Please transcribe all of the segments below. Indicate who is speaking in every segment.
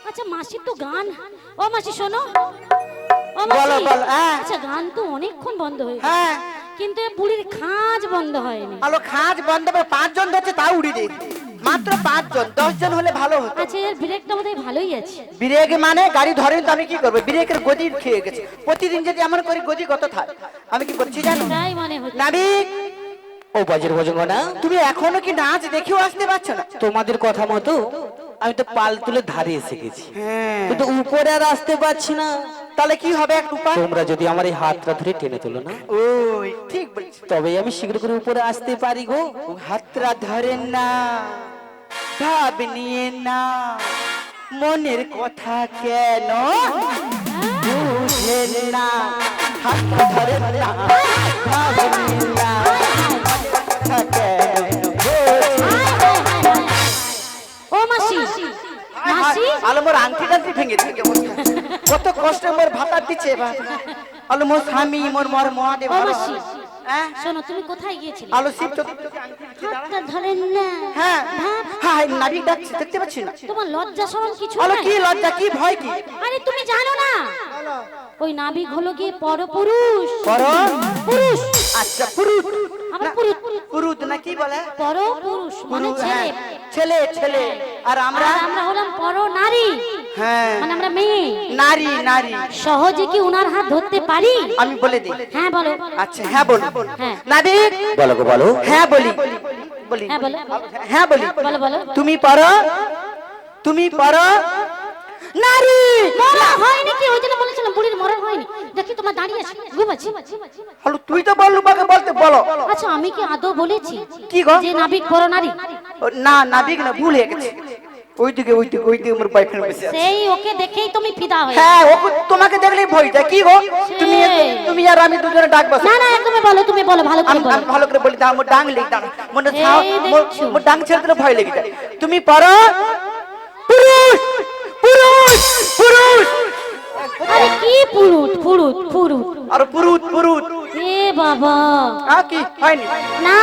Speaker 1: আচ্ছা মাসির তো গান, ও মাসি শোনো, ও
Speaker 2: বলো
Speaker 1: মাসি,
Speaker 2: বলো।
Speaker 1: আচ্ছা গান তো অনেকক্ষণ বন্ধ হয়ে গেছে,
Speaker 2: হ্যাঁ
Speaker 1: কিন্তু এই বুড়ির খাঁজ বন্ধ হয়নি।
Speaker 2: আলো খাঁজ বন্ধ করে 5 জন ধরছে তাও উড়ি দে, মাত্র 5 জন, 10 জন হলে ভালো হতো।
Speaker 1: আচ্ছা এর ব্রেকটা বোধহয় ভালোই আছে।
Speaker 2: ব্রেক মানে গাড়ি ধরেন তো আমি কি করবো, ব্রেকের গদি খেয়ে গেছে। প্রতিদিন যদি এমন করি গদি কত থাকে, আমি কি করছি জানো
Speaker 1: তাই মনে হচ্ছে।
Speaker 2: নাবিক,
Speaker 3: ও বাজের ভজঙ্গনা,
Speaker 2: তুমি এখনো কি নাচ দেখেও আসতে পারছো না?
Speaker 3: তোমাদের কথা মতো আমি তো পাল তুলে ধারে এসে গেছি,
Speaker 2: হ্যাঁ
Speaker 3: কিন্তু উপরে আর আসতে পারছি না।
Speaker 2: তাহলে কি হবে এক উপায়?
Speaker 3: তোমরা যদি আমার এই হাতটা ধরে টেনে তোলো না,
Speaker 2: ওই ঠিক বলছি,
Speaker 3: তবেই আমি শীঘ্র করে উপরে আসতে পারি গো।
Speaker 2: হাতরা ধরেন না, ভাব নিয়ে না, মনের কথা কেন বুঝেন না, হাতরা ধরেন না, ভাব নিয়ে না, কথা কেন বুঝেন না।
Speaker 1: ও মাসি, মাসি
Speaker 2: আলো মোর আংটি টাংটি ভেঙে ভেঙে কত কষ্ট মোর ভাতা দিচ্ছে, আলো মোর স্বামী মোর মর মহাদেব।
Speaker 1: ও মাসি
Speaker 2: হ্যাঁ
Speaker 1: শোনো, তুমি কোথায় গিয়েছিলে?
Speaker 2: আলো শিব তো
Speaker 1: হাতটা ধরেন না।
Speaker 2: হ্যাঁ
Speaker 1: ভাব,
Speaker 2: হ্যাঁ নাবিক ডাকছে, দেখতে পাচ্ছি না।
Speaker 1: তোমার লজ্জা শরম কিছু
Speaker 2: আলো
Speaker 1: নাই?
Speaker 2: কি লজ্জা কি ভয় কি?
Speaker 1: আরে তুমি জানো না, ওই নাবিক হলো গিয়ে পরপুরুষ।
Speaker 2: পর
Speaker 1: পুরুষ,
Speaker 2: আচ্ছা পুরুত,
Speaker 1: আমার পুরুষ,
Speaker 2: পুরুত না কি বলে?
Speaker 1: পরপুরুষ মানে
Speaker 2: পুরুত,
Speaker 1: ছেলে।
Speaker 2: হ্যাঁ, ছেলে ছেলে। আর আমরা
Speaker 1: আর আমরা হলাম পর নারী,
Speaker 2: হ্যাঁ
Speaker 1: মানে আমরা মেয়ে।
Speaker 2: নারী নারী।
Speaker 1: সহজে কি উনার হাত ধরতে পারি?
Speaker 2: আমি বলে দিই।
Speaker 1: হ্যাঁ বলো।
Speaker 2: আচ্ছা হ্যাঁ বল।
Speaker 1: হ্যাঁ।
Speaker 2: নাবিক
Speaker 3: বলো গো বলো।
Speaker 2: হ্যাঁ বলি বলি
Speaker 1: হ্যাঁ বলো।
Speaker 2: হ্যাঁ বলি।
Speaker 1: বলো বলো।
Speaker 2: তুমি পারো, তুমি পারো নারী।
Speaker 1: মরা হয়নি কি? ওই জন্য বলেছিলাম বুড়ির মরণ হয়নি। দেখি তোমার দাঁড়িয়ে আছে, ঘুমাচ্ছি।
Speaker 2: হলো তুই তো বললু বাকে বলতে বলো।
Speaker 1: আচ্ছা আমি কি আদৌ বলেছি
Speaker 2: কি গো?
Speaker 1: যে নাবিক বড় নারী?
Speaker 2: না নাবিক না, ভুল হয়ে গেছে। ওইদিকে ওইদিকে ওইদিকে আমার বয়ফ্রেন্ড বসে আছে।
Speaker 1: সেই ওকে দেখেই তুমি ফিদা হয়ে।
Speaker 2: হ্যাঁ ও তোমাকে দেখলেই ভয় যায়। কি গো তুমি
Speaker 1: সে।
Speaker 2: তুমি আর আমি দুজনে ডাক বসে।
Speaker 1: না না তুমি বলো, তুমি বলো ভালো করে
Speaker 2: আমি
Speaker 1: বলো।
Speaker 2: আমি ভালো করে বলি, দাও মোর ডাং লেগে দাও, মনে
Speaker 1: এই
Speaker 2: ছাও
Speaker 1: দেখছো।
Speaker 2: মোর ডাং ছেড়ে দিলে ভয় লেগে যায়। তুমি পারো পুরুষ, পুরুষ, পুরুষ।
Speaker 1: আরে কি পুরুত পুরুত পুরুত?
Speaker 2: আর পুরুত পুরুত
Speaker 1: এ বাবা,
Speaker 2: কি হয়নি?
Speaker 1: না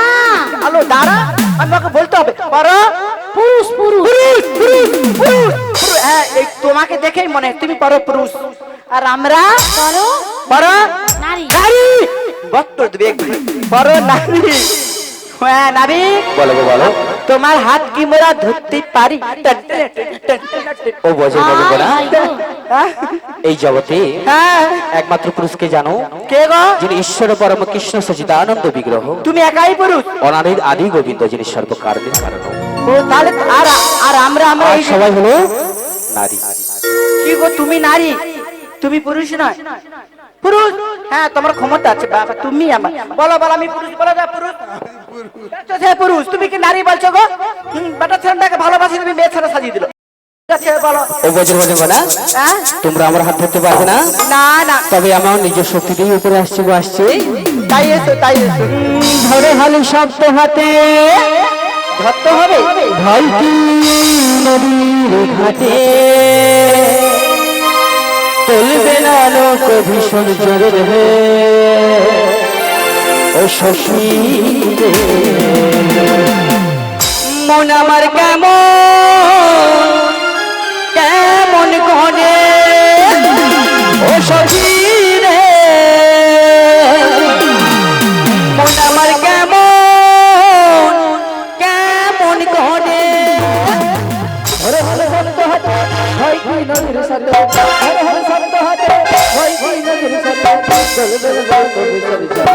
Speaker 2: আলো দাঁড়া, আমাকে বলতে হবে পারো
Speaker 1: পুরুষ পুরুষ।
Speaker 2: পুরুষ, পুরুষ, পুরুষ, পুরুষ। হ্যাঁ এই তোমাকে দেখেই মনে হয় তুমি পারো পুরুষ, আর আমরা
Speaker 1: বলো
Speaker 2: পারো
Speaker 1: নারী।
Speaker 2: নারী। বত্তর দিবে একবার পারো নারী। হ্যাঁ নাবিক
Speaker 3: বলো গো বলো।
Speaker 2: তোমার হাত কি মোরা ধরতে পারি?
Speaker 3: ও বাজের ভজঙ্গনা,
Speaker 1: আয়, আয় গো।
Speaker 2: হ্যাঁ?
Speaker 3: এই জগতে
Speaker 2: হ্যাঁ
Speaker 3: একমাত্র পুরুষকে জানো
Speaker 2: কে গো?
Speaker 3: যিনি ঈশ্বর পরম কৃষ্ণ সচিদানন্দ বিগ্রহ,
Speaker 2: তুমি একাই পুরুষ?
Speaker 3: অনাদির আদি গোবিন্দ, যিনি সর্বকারণের কারণ।
Speaker 2: ও তাহলে আর আর আমরা আমরা
Speaker 3: আর
Speaker 2: এই
Speaker 3: সবাই হলো নারী।
Speaker 2: কি গো তুমি নারী, তুমি পুরুষ নয়? পুরুষ, হ্যাঁ তোমার ক্ষমতা আছে বাবা, তুমি আমার বলো বলো আমি পুরুষ, বলো যা পুরুষ। আচ্ছা পুরুষ, তুমি কি নারী বলছো গো? বেটা ছেলেটাকে ভালোবাসি তুমি মেয়ে ছেলে সাজিয়ে দিল। ঠিক আছে বলো।
Speaker 3: ও বাজের ভজঙ্গনা,
Speaker 2: হ্যাঁ
Speaker 3: তোমরা আমার হাত ধরতে পারবে না,
Speaker 2: না না
Speaker 3: তবে আমার নিজের শক্তিতেই উপরে আসছে গো আসছে।
Speaker 2: তাই এসো তাই এসো।
Speaker 3: ধরে হালে শব্দ হাতে
Speaker 2: ধরতে হবে।
Speaker 3: ভাইটি নদীর ঘাটে, চলবে না লোক ভীষণ জোরে রে, ও শশী রে। মন আমার কেমন কেমন করে, ও শশী রে। মন আমার কেমন কেমন করে, হরে হরে শব্দ হাতে ভয় কি নদীর সাথে, হরে হরে শব্দ হাতে ভয় কি নদীর সাথে, চল চল চল কবি চল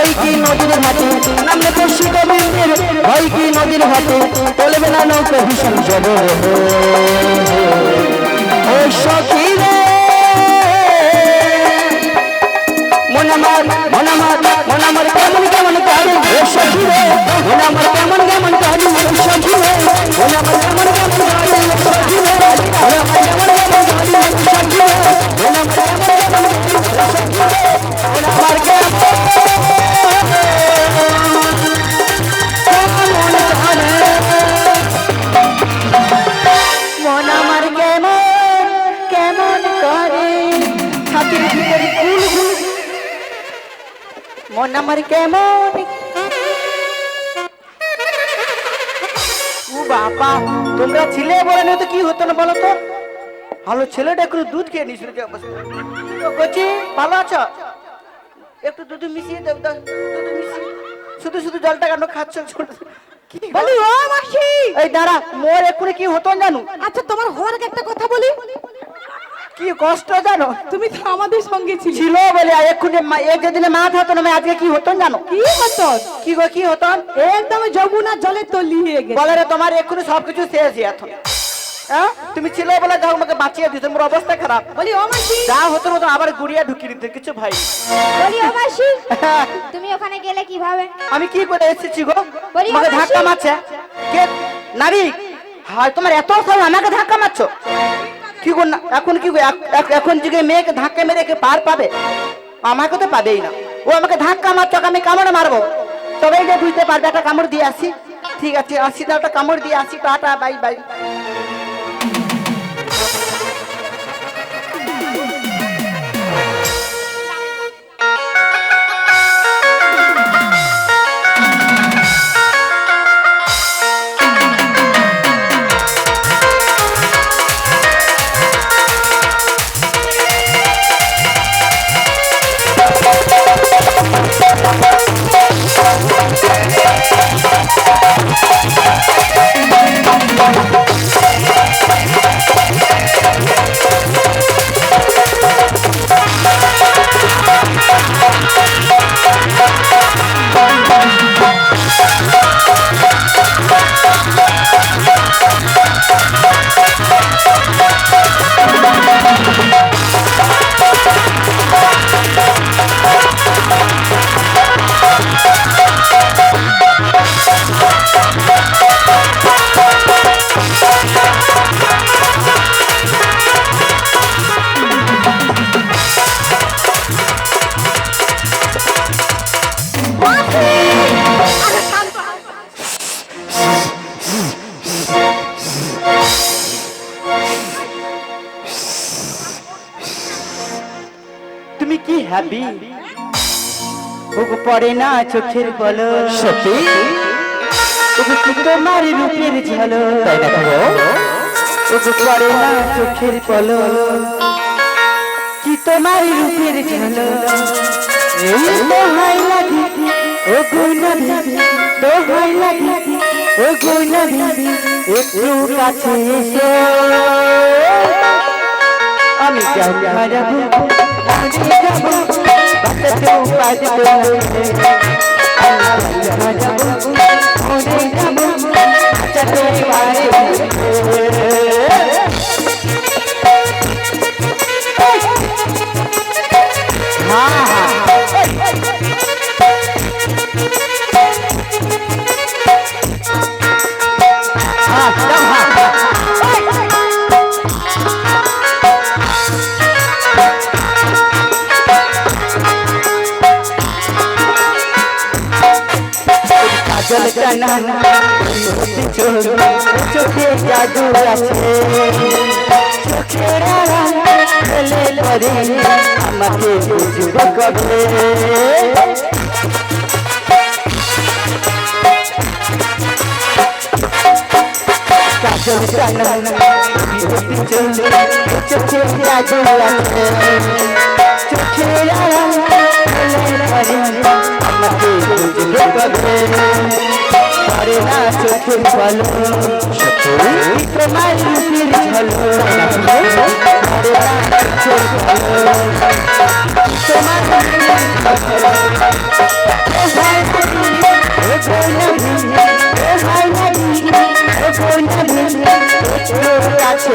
Speaker 3: হয় কি নদীর ঘাটে নামলে পড়শি গোবিন্দের হয় কি নদীর ঘাটে চলবে না নৌকা ভীষণ জড়ো ও সখী রে মন আমার কেমন কেমন করে ও সখী রে মন আমার কেমন কেমন করে ও সখী রে মন আমার কেমন কেমন করে ও সখী রে মন আমার কেমন কেমন করে ও সখী রে মন আমার কেমন কেমন করে ও সখী রে মন আমার কেমন
Speaker 2: মন আমার কেমন কেমন করে ছাতির ভিতরে গুল গুল মন আমার কেমন ও বাবা তোমরা ছিলে বলে না তো কি হতো না বলো তো ভালো ছেলেটা একটু দুধ খেয়ে নিয়েছিল কি অবস্থা কচি ভালো আছো একটু দুধ মিশিয়ে দাও দুধ মিশিয়ে শুধু শুধু জলটা কেন খাচ্ছ
Speaker 1: বলি ও মাসি
Speaker 2: এই দাঁড়া মোর এক্ষুনি কি হতো জানো
Speaker 1: আচ্ছা তোমার হওয়ার একটা কথা বলি
Speaker 2: কি কষ্ট জানো
Speaker 1: তুমি তো আমাদের সঙ্গে ছিলে
Speaker 2: ছিল বলে এক্ষুনি এক যেদিনে মা হতো না আজকে কি হতো জানো
Speaker 1: কি হতো
Speaker 2: কি গো কি হতো
Speaker 1: একদম যমুনা জলে তলিয়ে গেছে
Speaker 2: বলে রে তোমার এক্ষুনি সবকিছু শেষ এখন হ্যাঁ তুমি ছিল বলে যাও আমাকে বাঁচিয়ে দিতে মোর অবস্থা খারাপ
Speaker 1: বলি ও মাসি
Speaker 2: যা হতো না তো আবার গুড়িয়া ঢুকিয়ে দিতে কিছু ভাই
Speaker 4: বলি ও মাসি তুমি ওখানে গেলে কিভাবে?
Speaker 2: আমি কি করে এসেছি গো
Speaker 4: বলি,
Speaker 2: আমাকে
Speaker 4: মাসি।
Speaker 2: ধাক্কা মারছে কে নাবিক হায় তোমার এত সাল আমাকে ধাক্কা মারছো কি গো না এখন কি গো এখন যুগে মেয়েকে ধাক্কা মেরে কে পার পাবে আমাকে তো পাবেই না ও আমাকে ধাক্কা মারছো আমি কামড় মারবো তবেই যে বুঝতে পারবে একটা কামড় দিয়ে আসি ঠিক আছে আসি না একটা কামড় দিয়ে আসি টাটা বাই বাই তুমি কি হ্যাপি ওগো পড়ে না চোখের বলো
Speaker 3: সত্যি
Speaker 2: ওগো কি তোমার রূপের ঝালো
Speaker 3: তাই দেখো
Speaker 2: ওগো পড়ে না চোখের বলো কি তোমার রূপের ঝালো এই দোহাই লাগি ও গুনা ভিবি দোহাই লাগি ও গুনা ভিবি একটু কাছে এসো আমি যাবো হারাবো আমি যাবো বাঁচাতেও পারবো না আমি হারাবো মরে যাবো বাঁচাতেও পারবো কাজল কানা চোখে জাদু আছে চোখের খেলে করে আমাকে বুঝবে কবে কাজল কানা চোখে জাদু আছে চোখের খেলে করে আমাকে বুঝবে কবে করে না চোখের ভালো তোমার রূপের ঝলক করে না চোখের ভালো তোমার আছে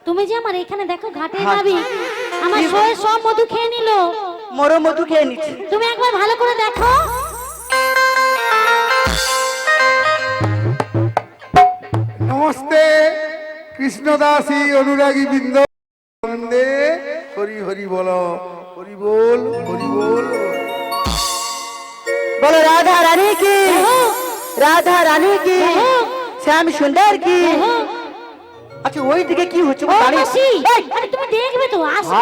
Speaker 1: তুমি যে আমার এখানে দেখো ঘাটে যাবি আমার শোয়ে সব মধু খেয়ে নিল
Speaker 2: মরো মধু খেয়ে নিচ্ছে
Speaker 1: তুমি একবার ভালো করে দেখো
Speaker 5: নমস্তে কৃষ্ণদাসী অনুরাগী বৃন্দ বন্দে হরি হরি বল হরি বল হরি বল
Speaker 2: বলো রাধা রানী কি রাধা রানী কি শ্যাম সুন্দর কি আচ্ছা ওই দিকে কি হচ্ছে
Speaker 1: ও মাসি আরে তুমি দেখবে তো আসো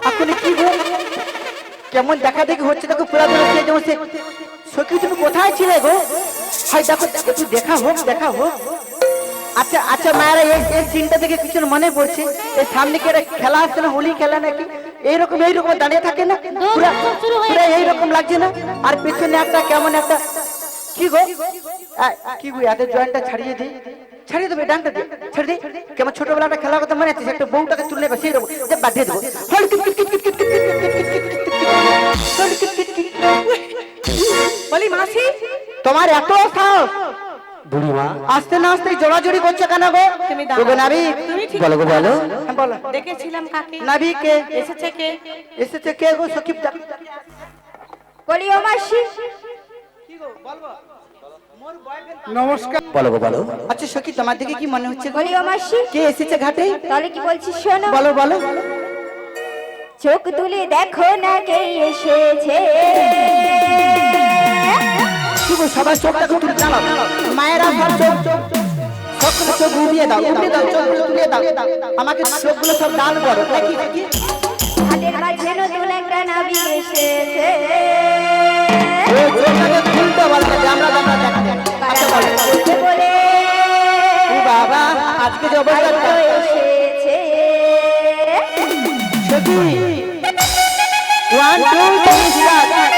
Speaker 2: এখন কি গো কেমন দেখা দেখি হচ্ছে দেখো পুরা পুরো কে যেমন সে সখী তুমি কোথায় ছিলে গো হাই দেখো একটু দেখা হোক আচ্ছা আচ্ছা মায়েরা এই চিন্তা থেকে কিছু মনে পড়ছে এই সামনে কি একটা খেলা আসছে না হোলি খেলা নাকি এইরকম দাঁড়িয়ে থাকে না পুরা পুরা এইরকম লাগছে না আর পেছনে একটা কেমন একটা কি গো কি গো এদের জয়েন্টটা ছাড়িয়ে দেবে ডানটা দিয়ে ছেড়ে দিই কেমন ছোটবেলা একটা খেলার কথা মনে আছে একটা বউটাকে তুলে বসিয়ে দেবো যে বাঁধিয়ে দেবো
Speaker 6: বলি মাসি
Speaker 2: তোমার এত সাহস বুড়িমা আস্তে না আস্তে জোড়াজোড়ি করছে কেন গো
Speaker 6: তুমি
Speaker 2: গো নাবি
Speaker 6: তুমি ঠিক
Speaker 2: বলো গো বলো হ্যাঁ বলো
Speaker 6: দেখেছিলাম কাকে
Speaker 2: নাবি কে
Speaker 6: এসেছে কে
Speaker 2: কে গো সকিব
Speaker 4: বলি ও মাসি
Speaker 5: নমস্কার
Speaker 2: বলো গো বলো আচ্ছা সখী তোমার দিকে কি মনে হচ্ছে গো
Speaker 4: বলি ও মাসি
Speaker 2: কে এসেছে ঘাটে
Speaker 4: তাহলে কি বলছিস শোনো
Speaker 2: বলো বলো
Speaker 4: চোখ তুলে দেখো না কে এসেছে
Speaker 2: কি গো সবার চোখটাকে তুলে দাও মায়েরা সব চোখ সকলে চোখ উঠিয়ে দাও চোখগুলো তুলে দাও আমাকে চোখগুলো সব ডাল করো দেখি
Speaker 4: হাতের মাঝে নতুন একটা নাবি এসেছে
Speaker 2: ওই চোখটাকে খুলতে বলতে আমরা দেখাতে আচ্ছা বলো
Speaker 4: বলতে বলে
Speaker 2: ও বাবা আজকে যে অবস্থা
Speaker 4: এসেছে
Speaker 2: সখী 1 2 3 স্টার্ট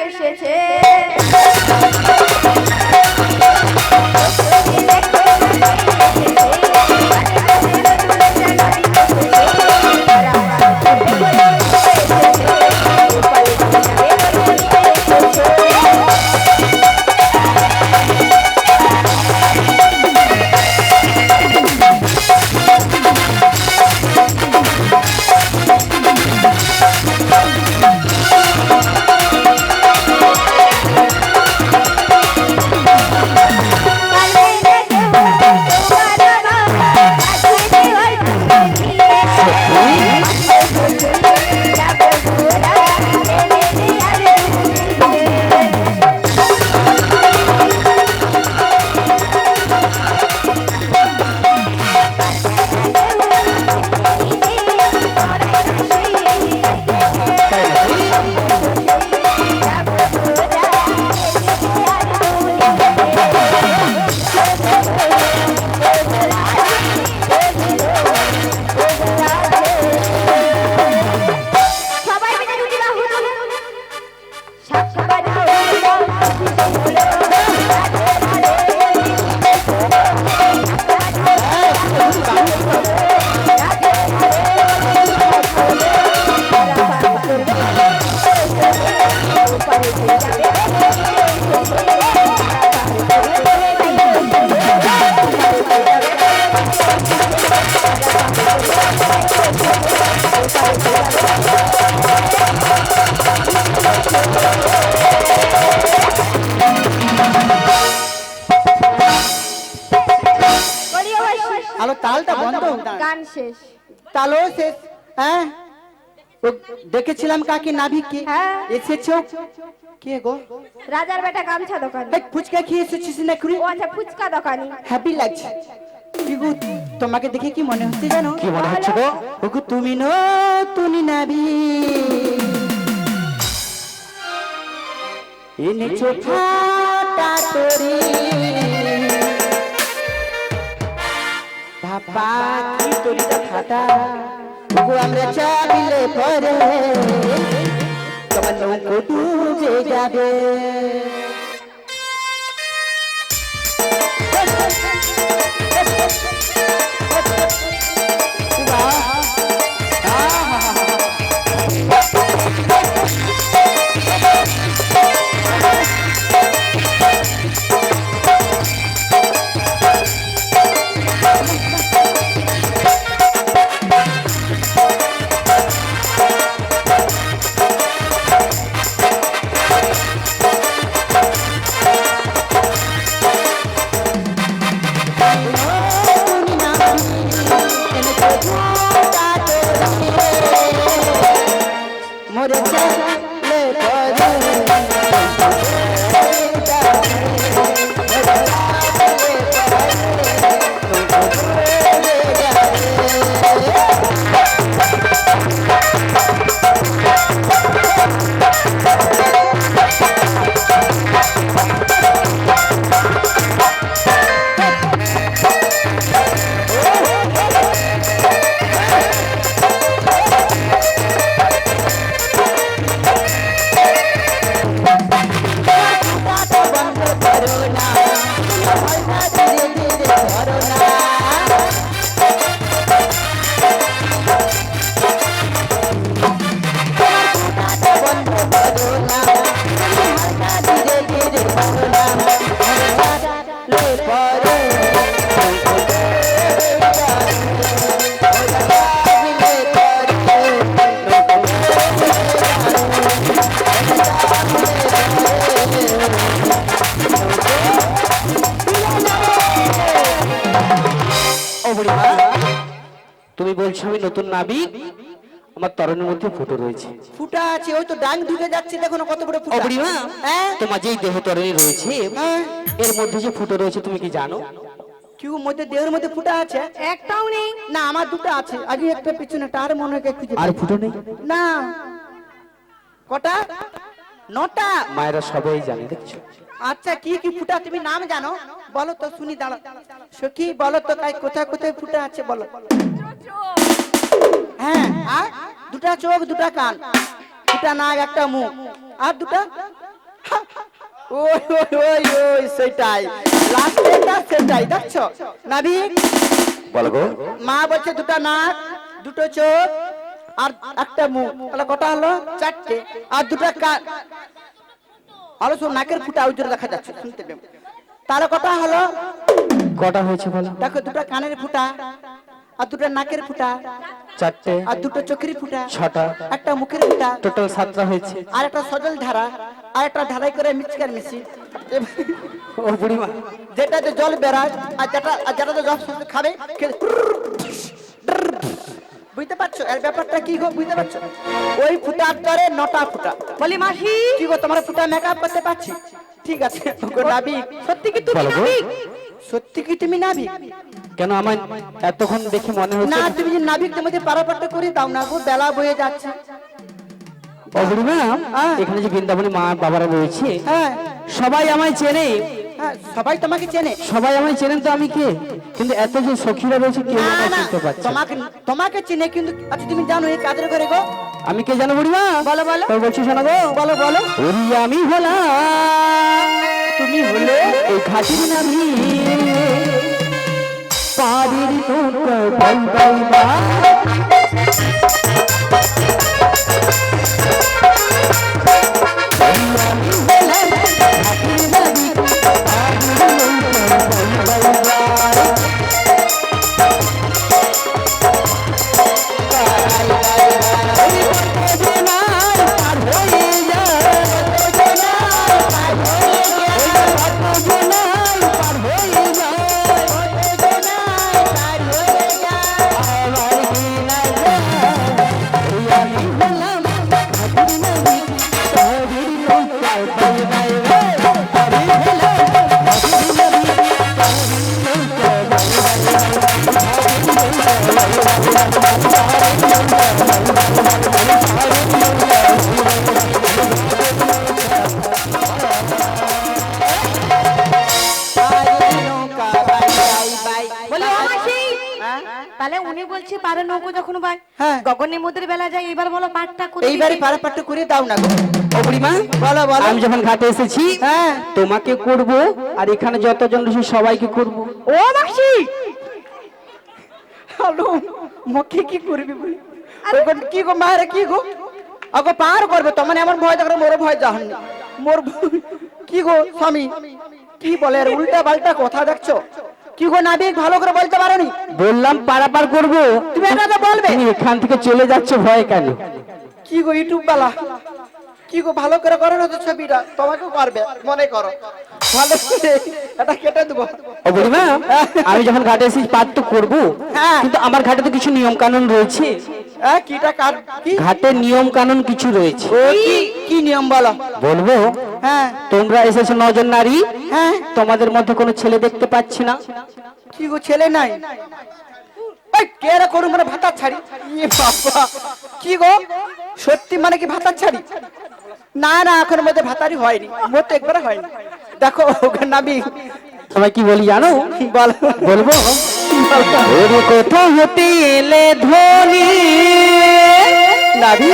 Speaker 4: এসেছে
Speaker 2: ও দেখেছিলাম কাকি নাভিকে
Speaker 4: হ্যাঁ।
Speaker 2: এসেছো কে গো
Speaker 4: রাজার বেটা গামছা দোকানি।
Speaker 2: এই ফুচকা খেয়ে এসেছিস না খুরি
Speaker 4: ও আচ্ছা ফুচকা দোকানি।
Speaker 2: হ্যাপি লাগছে কি গো তোমাকে দেখে কি মনে হচ্ছে জানো
Speaker 3: কি মনে হচ্ছে গো?
Speaker 2: ওগো তুমি তুমি নাভি এনেছো ফাটা তরি বাবা কি তরিটা ফাটা ওগো আমরা চাইলে পরে তোমার নৌকো ডুবে যাবে মোরে চাইলে
Speaker 3: তুমি বলছো আমি নতুন নাবিক, আমার তরণের মধ্যে ফুটো রয়েছে।
Speaker 2: ফুটা আছে ওই তো ডাং ঢুকে যাচ্ছে দেখো না কত বড়
Speaker 3: ও
Speaker 2: ফুটা
Speaker 3: বুড়িমা,
Speaker 2: হ্যাঁ
Speaker 3: তোমার যেই দেহ তরণী রয়েছে
Speaker 2: হ্যাঁ।
Speaker 3: এর মধ্যে যে ফুটো রয়েছে তুমি কি জানো?
Speaker 2: কিউ মধ্যে দেহের মধ্যে ফুটা আছে
Speaker 6: একটাও নেই।
Speaker 2: না আমার দুটো আছে আগে একটা পিছনে তার মনে হয় খুঁজে
Speaker 3: আর ফুটো নেই?
Speaker 2: না কটা নটা
Speaker 3: মায়েরা সবাই জানে দেখছো।
Speaker 2: আচ্ছা কি কি ফুটা তুমি নাম জানো বলো তো শুনি দাঁড়া সখী বলো তো তাই কোথায় কোথায় ফুটা আছে বলো হ্যাঁ আর দুটা চোখ দুটা কান দুটা নাক একটা মুখ আর দুটা ওই ওই ওই ওই সেটাই লাস্টেটা সেটাই দেখছো নাবিক
Speaker 3: বলো গো।
Speaker 2: মা বলছে দুটা নাক দুটো চোখ আর একটা মুখ তাহলে কটা হলো চারটে আর দুটা কান আলো সব নাকের ফুটা উজ্জ্বল দেখা যাচ্ছে শুনতে পেয়ে তাহলে কটা হলো
Speaker 3: কটা হয়েছে বলো?
Speaker 2: দেখো দুটো কানের ফুটা আর দুটো নাকের ফুটা
Speaker 3: চারটে।
Speaker 2: আর দুটো চোখের ফুটা
Speaker 3: ছটা।
Speaker 2: একটা মুখের ফুটা
Speaker 3: টোটাল 7টা হয়েছে।
Speaker 2: আর একটা সজল ধারা আর একটা ধারাই করে মিক্সকার মিশি
Speaker 3: ও বুড়িমা,
Speaker 2: যেটাতে জল বেরায় আর যেটাতে জল খাবে বুঝতে পারছো এর ব্যাপারটা কি গো বুঝতে পারছো ওই ফুটা করে 9টা ফুটা
Speaker 6: বলি মাসি,
Speaker 2: কি গো তোমার ফুটা মেকআপ করতে পারছি ঠিক আছে গো নাবিক
Speaker 6: সত্যি কি তুমি
Speaker 3: বলো গো।
Speaker 6: নাবিক?
Speaker 2: সত্যি কি তুমি নাবিক
Speaker 3: কেন আমার এতক্ষণ দেখে মনে হচ্ছে
Speaker 2: না তুমি যে নাবিক তোমাদের পারাপারটা করে দাও না গো বেলা বয়ে যাচ্ছে
Speaker 3: ও বুড়িমা,
Speaker 2: হ্যাঁ।
Speaker 3: এখানে যে বৃন্দাবনে মা বাবারা রয়েছে
Speaker 2: হ্যাঁ
Speaker 3: সবাই আমায় চেনে,
Speaker 2: হ্যাঁ সবাই তোমাকে চেনে
Speaker 3: সবাই আমায় চেনেন তো আমি কে, কিন্তু এত যে সখীরা রয়েছে কেউ
Speaker 2: না
Speaker 3: আমায়
Speaker 2: না
Speaker 3: চিনতে পারছে না।
Speaker 2: তোমাকে তোমাকে চিনে কিন্তু আচ্ছা তুমি জানো এই কাদের ঘরে গো
Speaker 3: আমি কে জানো বুড়িমা?
Speaker 2: বলো বলো
Speaker 3: তো বলছি শোনো গো,
Speaker 2: বলো বলো
Speaker 3: ওরি আমি হলাম
Speaker 2: তুমি হলে
Speaker 3: এই ঘাটির নামি পাড়ির নৌকা বাই বাই বা
Speaker 2: আমার
Speaker 6: বলি ও মাসি তাহলে উনি বলছে পারে নৌকো যখন ভাই
Speaker 2: হ্যাঁ।
Speaker 6: গগনের মধ্যে বেলা যায় এবার বলো পাটটা করে
Speaker 2: এইবারে
Speaker 6: দিতে।
Speaker 2: পারাপাট্টা করে দাও না গো।
Speaker 3: ও বুড়িমা,
Speaker 2: বলো বলো।
Speaker 3: আমি যখন ঘাটে এসেছি
Speaker 2: হ্যাঁ।
Speaker 3: তোমাকে করব আর এখানে যতজন রয়েছে সবাইকে করব।
Speaker 6: ও মাসি
Speaker 2: হ্যালো মুখে কি করবি বলি কি গো মারে কি গো আগো পার করবে তো মানে এমন ভয় দেখো মোর ভয় জাহান্নি মোর কি গো স্বামী কি বলে আর উল্টা পাল্টা কথা দেখছো কি গো নাবিক ভালো করে বলতে পারোনি
Speaker 3: বললাম পারাপার করব,
Speaker 2: তুমি এটা তো বলবে
Speaker 3: তুমি এখান থেকে চলে যাচ্ছ ভয় কেন?
Speaker 2: কি গো ইউটিউব বালা কি গো ভালো করে করো না তো ছবিটা তোমাকেও করবে মনে করো ভালো করে এটা কেটে দেবো
Speaker 3: ও বুড়িমা, আমি যখন ঘাটে এসেছি পার তো করবো,
Speaker 2: হ্যাঁ।
Speaker 3: কিন্তু আমার ঘাটে তো কিছু নিয়ম কানুন রয়েছে।
Speaker 2: হ্যাঁ কিটা কাট কি
Speaker 3: ঘাটে নিয়ম কানুন কিছু রয়েছে।
Speaker 2: ও কি কি নিয়ম বলো
Speaker 3: বলবো,
Speaker 2: হ্যাঁ
Speaker 3: তোমরা এসেছো 9 জন নারী,
Speaker 2: হ্যাঁ
Speaker 3: তোমাদের মধ্যে কোনো ছেলে দেখতে পাচ্ছি না।
Speaker 2: কি গো ছেলে নাই ওই কেরা করু মানে ভাতা ছাড়ি ইয়ে বাবা কি গো সত্যি মানে কি ভাতা ছাড়ি না না এখন মধ্যে ভাতারি হয়নি মোট একবার হয়নি দেখো ওখানে নাবি
Speaker 3: সবাই কি বলি জানো?
Speaker 2: বল
Speaker 3: বলবো, ওরে কোথা হতে এলে ধনী নারী,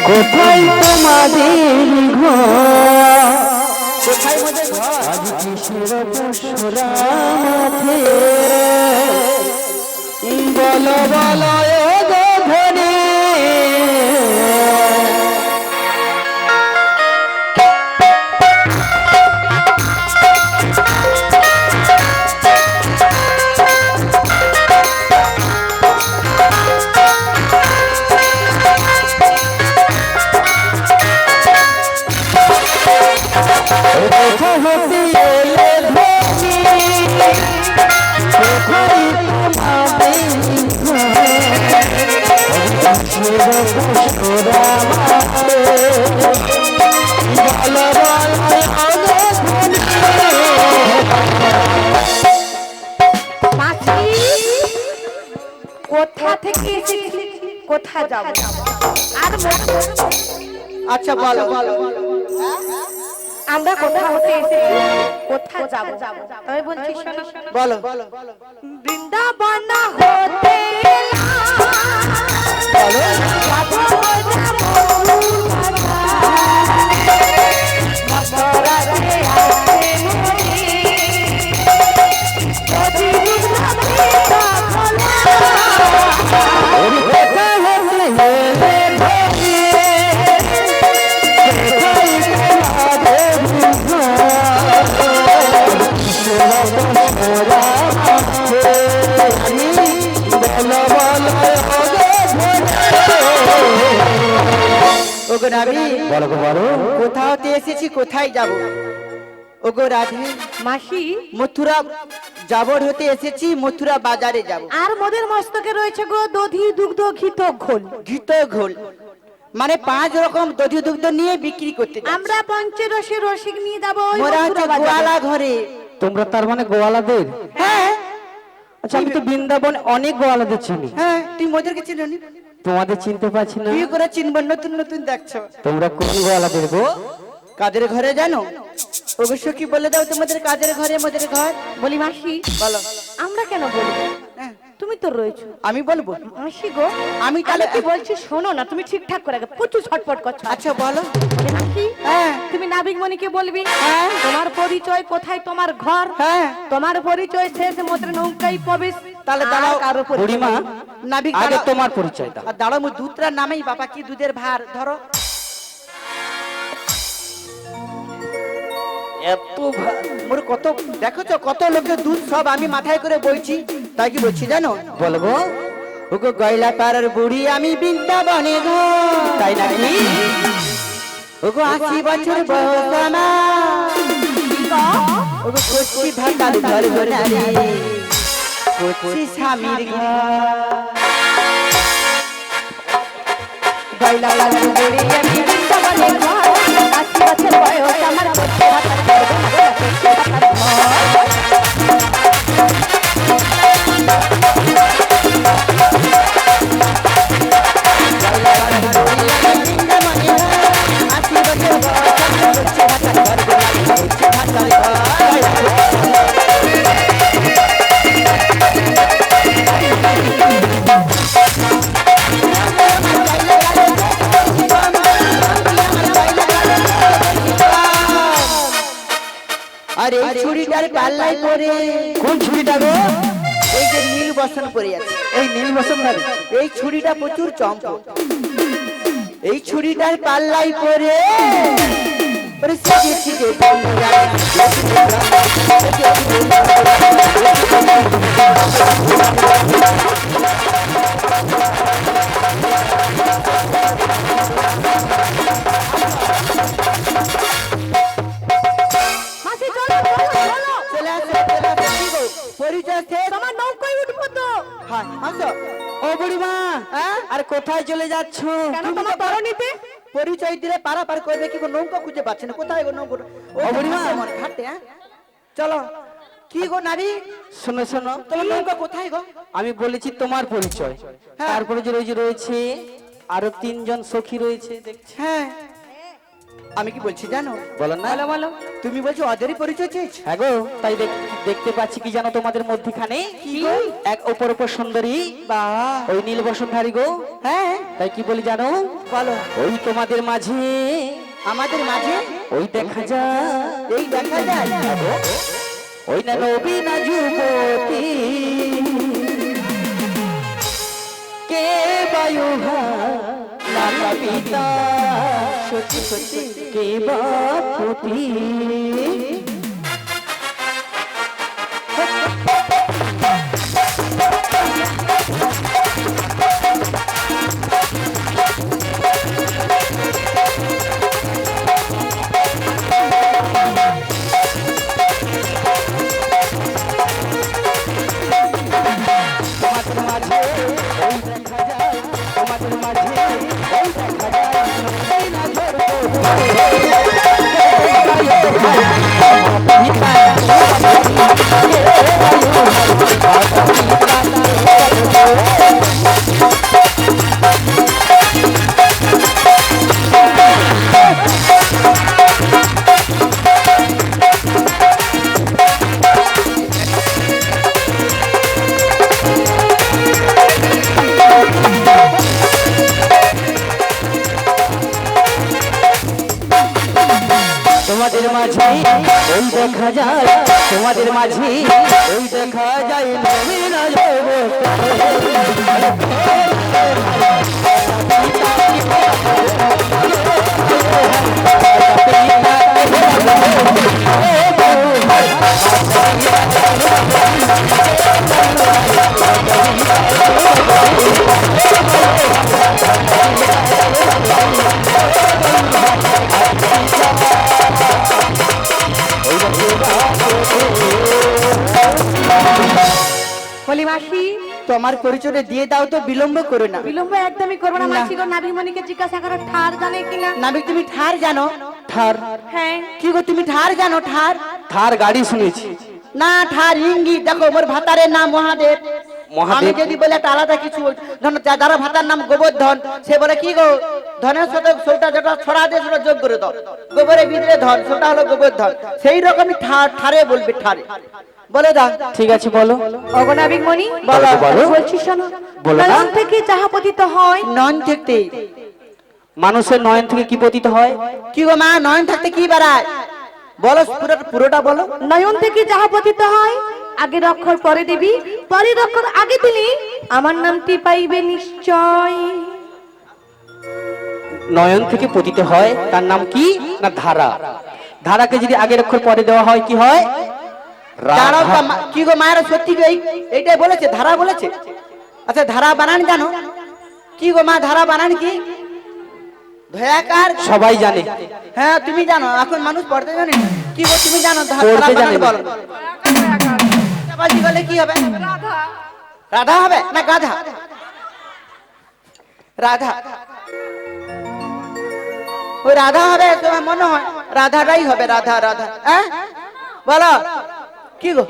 Speaker 3: কোথায় তোমাদের ঘর?
Speaker 2: কোথায় মধ্যে ঘর
Speaker 3: আজ কিসের পশুরা মাঠে বলো বলো এ গো ধনী। কোথা হতে এলে ধনী, কোথায় তোমাদের
Speaker 6: মাসি কোথা থেকে এসেছি কোথা যাব আর
Speaker 2: আচ্ছা বলো
Speaker 6: আমরা কোথা হতে এসেছি কোথা যাব আমি বলছি শোনো
Speaker 2: বলো
Speaker 6: বৃন্দাবন হতে
Speaker 2: ওগো নাবি
Speaker 3: বলো গো বলো,
Speaker 2: কোথাও এসেছি কোথায় যাব ওগো রাধে
Speaker 6: মাসি
Speaker 2: মথুরা যাবর হতে এসেছি মথুরা বাজারে যাব
Speaker 6: আর মোদের মস্তকে রয়েছে গো দধি দুগ্ধ ঘিত ঘোল
Speaker 2: ঘিত ঘোল মানে 5 রকম দধি দুগ্ধ নিয়ে বিক্রি করতে যাচ্ছি।
Speaker 6: আমরা পঞ্চরসে রসিক নিয়ে যাবো ওই
Speaker 2: মোরা
Speaker 6: মথুরা
Speaker 2: হচ্ছে
Speaker 6: বাজারে।
Speaker 2: গোয়ালা ঘরে
Speaker 3: তোমরা তার মানে গোয়ালাদের?
Speaker 2: হ্যাঁ
Speaker 3: আচ্ছা, আমি তো বৃন্দাবনে অনেক গোয়ালাদের চিনি,
Speaker 2: হ্যাঁ তুই মোদেরকে চিনি
Speaker 3: তোমাদের চিনতে পারছি না।
Speaker 2: কি করে চিনব নতুন নতুন দেখছো
Speaker 3: তোমরা কোন গোয়ালাদের গো?
Speaker 2: কাদের ঘরে জানো অবশ্য কি বলে দাও তোমাদের কাদের ঘরে মোদের ঘর
Speaker 6: বলি মাসি
Speaker 2: বলো
Speaker 6: আমরা কেন বলবো
Speaker 2: হ্যাঁ,
Speaker 6: তুমি তো রয়েছো
Speaker 2: আমি বলবো
Speaker 6: মাসি গো
Speaker 2: আমি তাহলে
Speaker 6: কি বলছি শোনো না তুমি ঠিকঠাক করে আগে প্রচুর ছটপট করছো
Speaker 2: আচ্ছা বলো
Speaker 6: বলি মাসি
Speaker 2: হ্যাঁ
Speaker 6: তুমি নাবিক মণিকে বলবি
Speaker 2: হ্যাঁ।
Speaker 6: তোমার পরিচয় কোথায় তোমার ঘর
Speaker 2: হ্যাঁ
Speaker 6: তোমার পরিচয় শেষ মোদের নৌকায় প্রবেশ
Speaker 2: তাহলে
Speaker 6: আর
Speaker 2: দাঁড়াও।
Speaker 6: কারো পরিচয়
Speaker 3: বুড়িমা,
Speaker 6: নেই।
Speaker 2: নাবিক
Speaker 3: আগে
Speaker 2: দাঁড়াও।
Speaker 3: তোমার পরিচয় দাও।
Speaker 2: আর দাঁড়াও মু দুধটার নামেই বাবা কি দুধের ভার ধরো
Speaker 3: এত ভা-
Speaker 2: মোর কত দেখো তো কত লোকের দুধ সব আমি মাথায় করে বইছি তাই কি বলছি জানো
Speaker 3: বলো গো,
Speaker 2: ওগো গয়লা পাড়ার বুড়ি আমি বৃন্দাবনে ঘর
Speaker 3: তাই নাকি?
Speaker 2: ওগো 80 বছর বয়স আমার ওগো কচি ভাতাল ঘর ঘর নারী কচি স্বামীর ঘর গয়লা পাড়ার বুড়ি আমি ছুরিটার পাল্লাই পরে
Speaker 3: কোন ছুরিটা গো?
Speaker 2: এই যে নীল বসন পরে আছে,
Speaker 3: এই নীল বসন ধারী।
Speaker 2: এই ছুরিটা প্রচুর চম্পক। এই ছুরিটার পাল্লাই পরে
Speaker 6: মাসি চলো চলো চলো
Speaker 2: পরিচয় শেষ।
Speaker 6: তোমার নৌকায় উঠবো তো।
Speaker 2: হ্যাঁ, আসো।
Speaker 3: ও বুড়িমা,
Speaker 2: হ্যাঁ?
Speaker 3: আর কোথায় চলে যাচ্ছ?
Speaker 6: কেন তোমার তরণীতে?
Speaker 2: পরিচয় দিলে পারাপার করবে কি গো, নৌকা খুঁজে পাচ্ছে না, কোথায় গো নৌকা?
Speaker 3: ও বুড়িমা।
Speaker 2: ঘাটে, হ্যাঁ চলো। কি গো নাবি,
Speaker 3: শোনো শোনো,
Speaker 2: তোমার নৌকা কোথায় গো?
Speaker 3: আমি বলেছি তোমার পরিচয়।
Speaker 2: হ্যাঁ।
Speaker 3: তারপরে যে রয়েছে রয়েছে আরো 3 জন সখী রয়েছে দেখছি।
Speaker 2: হ্যাঁ, আমি কি বলছি জানো?
Speaker 3: বলো না।
Speaker 6: বলো বলো।
Speaker 2: তুমি বলছো ওদেরই পরিচয় চেয়েছো?
Speaker 3: হ্যাঁ গো, তাই দেখতে পাচ্ছি কি জানো তোমাদের মধ্যখানে
Speaker 2: কি গো?
Speaker 3: এক অপর সুন্দরী,
Speaker 2: বাহ,
Speaker 3: ওই নীল বসনধারী গো।
Speaker 2: হ্যাঁ
Speaker 3: তাই কি বলি জানো?
Speaker 2: বলো।
Speaker 3: ওই তোমাদের মাঝে
Speaker 2: আমাদের মাঝে
Speaker 3: ওই দেখা যায়,
Speaker 2: এই দেখা যায়।
Speaker 3: ওই না নবীনা যুবতী, কে বায়ু নানা পিতা,
Speaker 2: সত্যি সত্যি
Speaker 3: কে বাপতি। তোমাদের মাঝে ওই দেখা যায়, তোমাদের মাঝে ওই দেখা যায়, নবীনা তোমাদের মাঝে ওই দেখা যায়, তোমাদের মাঝে ওই দেখা যায় নবীনা
Speaker 6: বলি মাসি,
Speaker 2: তোমার পরিচয় দিয়ে দাও তো, বিলম্ব করো না।
Speaker 6: বিলম্ব একদমই করবো না।
Speaker 2: না।
Speaker 6: মাসি গো, নাবিমণিকে জিজ্ঞাসা করো ঠার জানে কিনা।
Speaker 2: নাবিক তুমি ঠার জানো?
Speaker 3: থার,
Speaker 6: হ্যাঁ,
Speaker 2: কি গো তুমি ঠার জানো? ঠার
Speaker 3: থার গাড়ি শুনেছি।
Speaker 2: না, ঠার ইঙ্গিত। দেখো মোর ভাতারের নাম মহাদেব।
Speaker 3: মহাদেব।
Speaker 2: আমি যদি বলে একটা আলাদা কিছু, ধরো যারা ভাতার নাম গোবর্ধন, সে বলে কি গো, ধনের সাথে সৌটা যেটা ছড়া দিয়ে সেটা যোগ করে দাও, গোবরের ভিতরে ধন, সেটা হলো গোবর্ধন। সেই রকমই ঠার, ঠারে বলবে, ঠারে বলে দাও।
Speaker 3: ঠিক আছে বলো।
Speaker 6: ওগো নাবিকমণি,
Speaker 3: বলো, বলো।
Speaker 6: বলছি শোনো,
Speaker 3: বলো না।
Speaker 6: নয়ন থেকে যাহা পতিত হয়,
Speaker 2: নয়ন থাকতে
Speaker 3: মানুষের নয়ন থেকে কি পতিত হয়?
Speaker 2: কি গো মা, নয়ন থাকতে কি বেড়ায়? বলো, পুরোটা বলো।
Speaker 6: নয়ন থেকে যাহা পতিত হয়, আগের অক্ষর পরে দিবি, পরের অক্ষর আগে দিলি, আমার নামটি পাইবে নিশ্চয়।
Speaker 3: নয়ন থেকে পতিত হয়, তার নাম কি না ধারা। ধারাকে যদি আগের অক্ষর পরে দেওয়া হয় কি হয়?
Speaker 2: দাঁড়াও
Speaker 3: রাধা।
Speaker 2: তা কি গো মায়েরা সত্যি কি এইটাই বলেছে? ধারা বলেছে? আচ্ছা, ধারা বানান জানো? কি গো মা, ধারা বানান কি? ধয়াকার
Speaker 3: সবাই জানে।
Speaker 2: হ্যাঁ তুমি জানো, এখন মানুষ পড়তে জানে না। কি গো তুমি জানো?
Speaker 3: পড়তে
Speaker 2: ধারা বানান
Speaker 3: জানে না।
Speaker 2: বলো। বাজি বলে কি হবে? রাধা হবে না গাধা? রাধা, ওই রাধা হবে তোমার মনে হয়? রাধাটাই হবে, রাধা রাধা। হ্যাঁ বলো কি গো?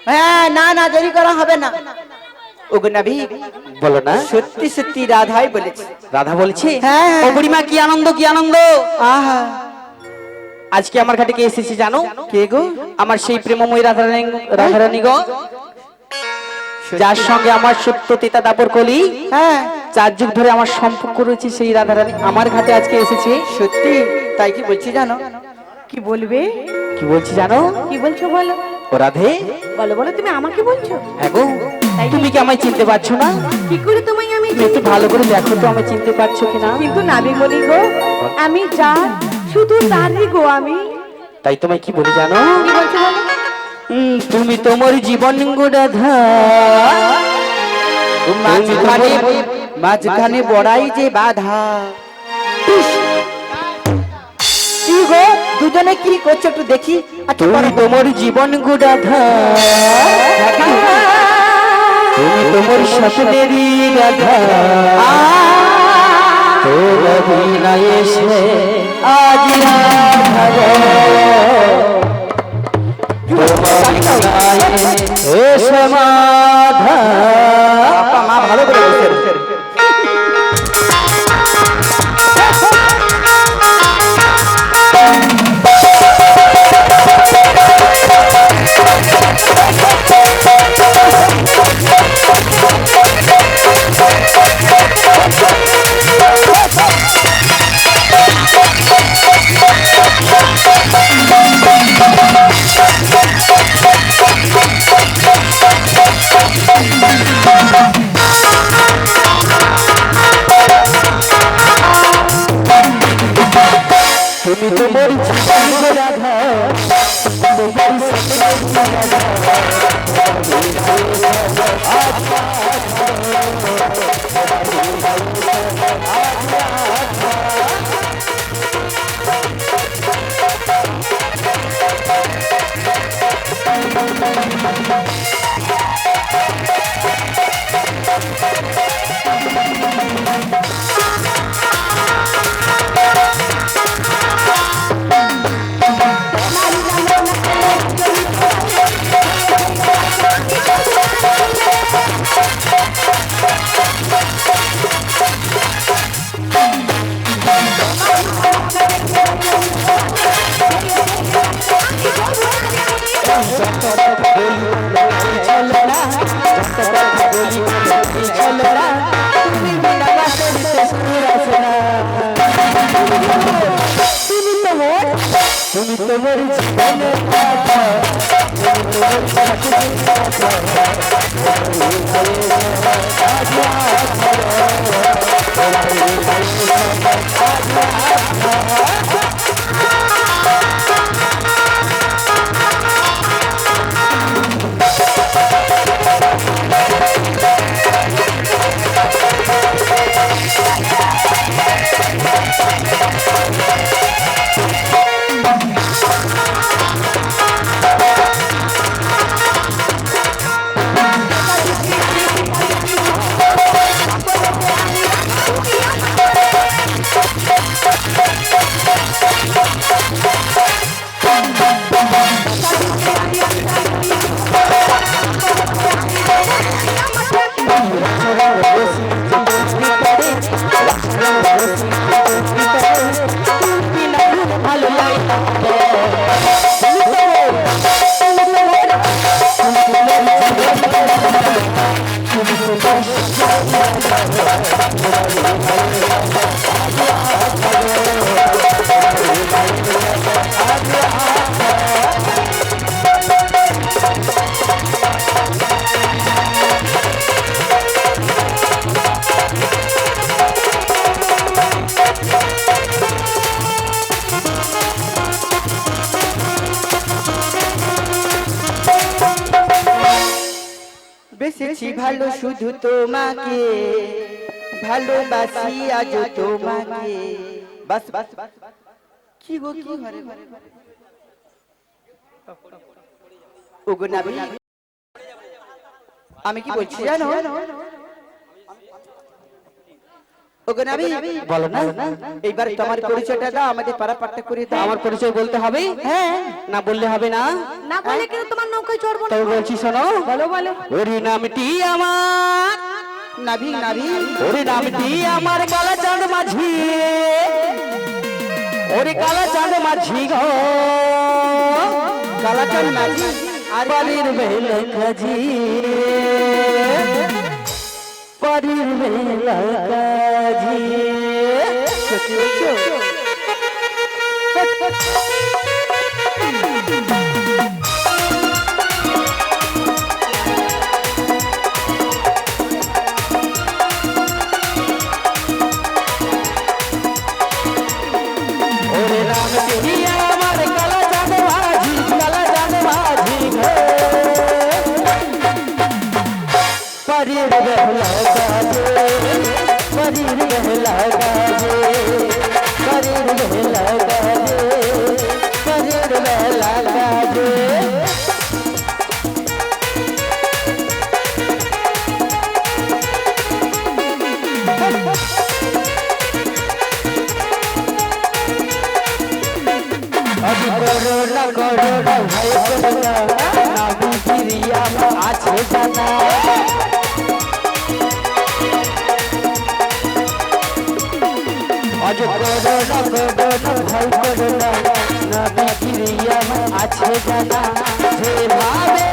Speaker 2: হ্যাঁ, না না, দেরি করা হবে না। ওগো নাভি,
Speaker 3: বলো না।
Speaker 2: সত্যি সত্যি রাধাই বলেছে।
Speaker 3: রাধা বলছি।
Speaker 2: হ্যাঁ।
Speaker 3: ও বুড়িমা, কি আনন্দ, কি আনন্দ।
Speaker 2: আহা,
Speaker 3: আজকে আমার ঘাটে কে এসেছে জানো?
Speaker 2: কে গো?
Speaker 3: আমার সেই প্রেমময় রাধারানী গো, যার সঙ্গে আমার সত্য তিতা দাপর কলি,
Speaker 2: হ্যাঁ
Speaker 3: 4 যুগ ধরে আমার সম্পর্ক রয়েছে, সেই রাধারানী আমার ঘাটে আজকে এসেছে।
Speaker 2: সত্যি তাই কি বলছি জানো?
Speaker 6: কি বলবে?
Speaker 3: কি বলছি জানো?
Speaker 6: কি বলছো বলো?
Speaker 2: ও রাধে,
Speaker 6: বলো বলো, তুমি আমাকে বলছো?
Speaker 2: হ্যাঁ গো, তুমি কি আমায় চিনতে পারছো না?
Speaker 6: কি করে তোমায় আমি
Speaker 2: তুমি একটু ভালো করে দেখো তো আমায় চিনতে পারছো কিনা।
Speaker 6: কিন্তু নাবিমণি গো, আমি যার, শুধু তারই গো আমি।
Speaker 2: তাই তোমায় কি বলি জানো?
Speaker 6: কি বলছো বলো?
Speaker 2: তুমি তোমার জীবন গো রাধা, মাঝখানে মাঝখানে বড়াই যে বাধা। ইস, কি গো দুজনে কি করছো একটু দেখি। তুমি তোমার জীবন গো রাধা, তুমি তোমার স্বপ্নেরই রাধা, তোর বিনায় এসে আজ রাধা সমাধা। মা ভালো করে বলছেন। তুমি তোমার জীবন গো রাধা, তোমার স্বপ্নের তুমি তোমার জীবনের রাধা, তুমি তোমার ভালো লাগে। বেশি ভালো শুধু তোমাকে, ভালোবাসি আজ তোমাকে। বাস বাস কি গো কি ঘরে ওগো নাবি, আমি কি বলছি জানো? ওগো নাবি বলো না, এইবার তোমার পরিচয়টা দাও, আমাদের পাড়া পাট্টা করে দাও। আমার পরিচয় বলতে হবে? হ্যাঁ, না বললে হবে না?
Speaker 6: না বলে কিন্তু তোমার নৌকায় চড়বো না।
Speaker 2: তবে বলছি শোনো,
Speaker 6: বলো বলো।
Speaker 2: ওরে নামটি আমার নাভি নাভি, ওরে নামটি আমার কালাচাঁদ মাঝি, ওরে কালাচাঁদ মাঝি গো, কালাচাঁদ মাঝি আর বাড়ির বেলা কাজি, বাড়ির বেলা কাজি। সত্যি বলছো?
Speaker 3: পিয়া আমার কালা জানে মাঝি কালা জানে মাঝি ঘে পরির বেলা গাজে পরির বেলা গাজে পরির বেলা গাজে পরির বেলা গাজে করোনা করোনা ভাই করোনা না বিক্রিয়া আছে জানা আজ করোনা করোনা ভাই করোনা না বিক্রিয়া আছে জানা যেভাবে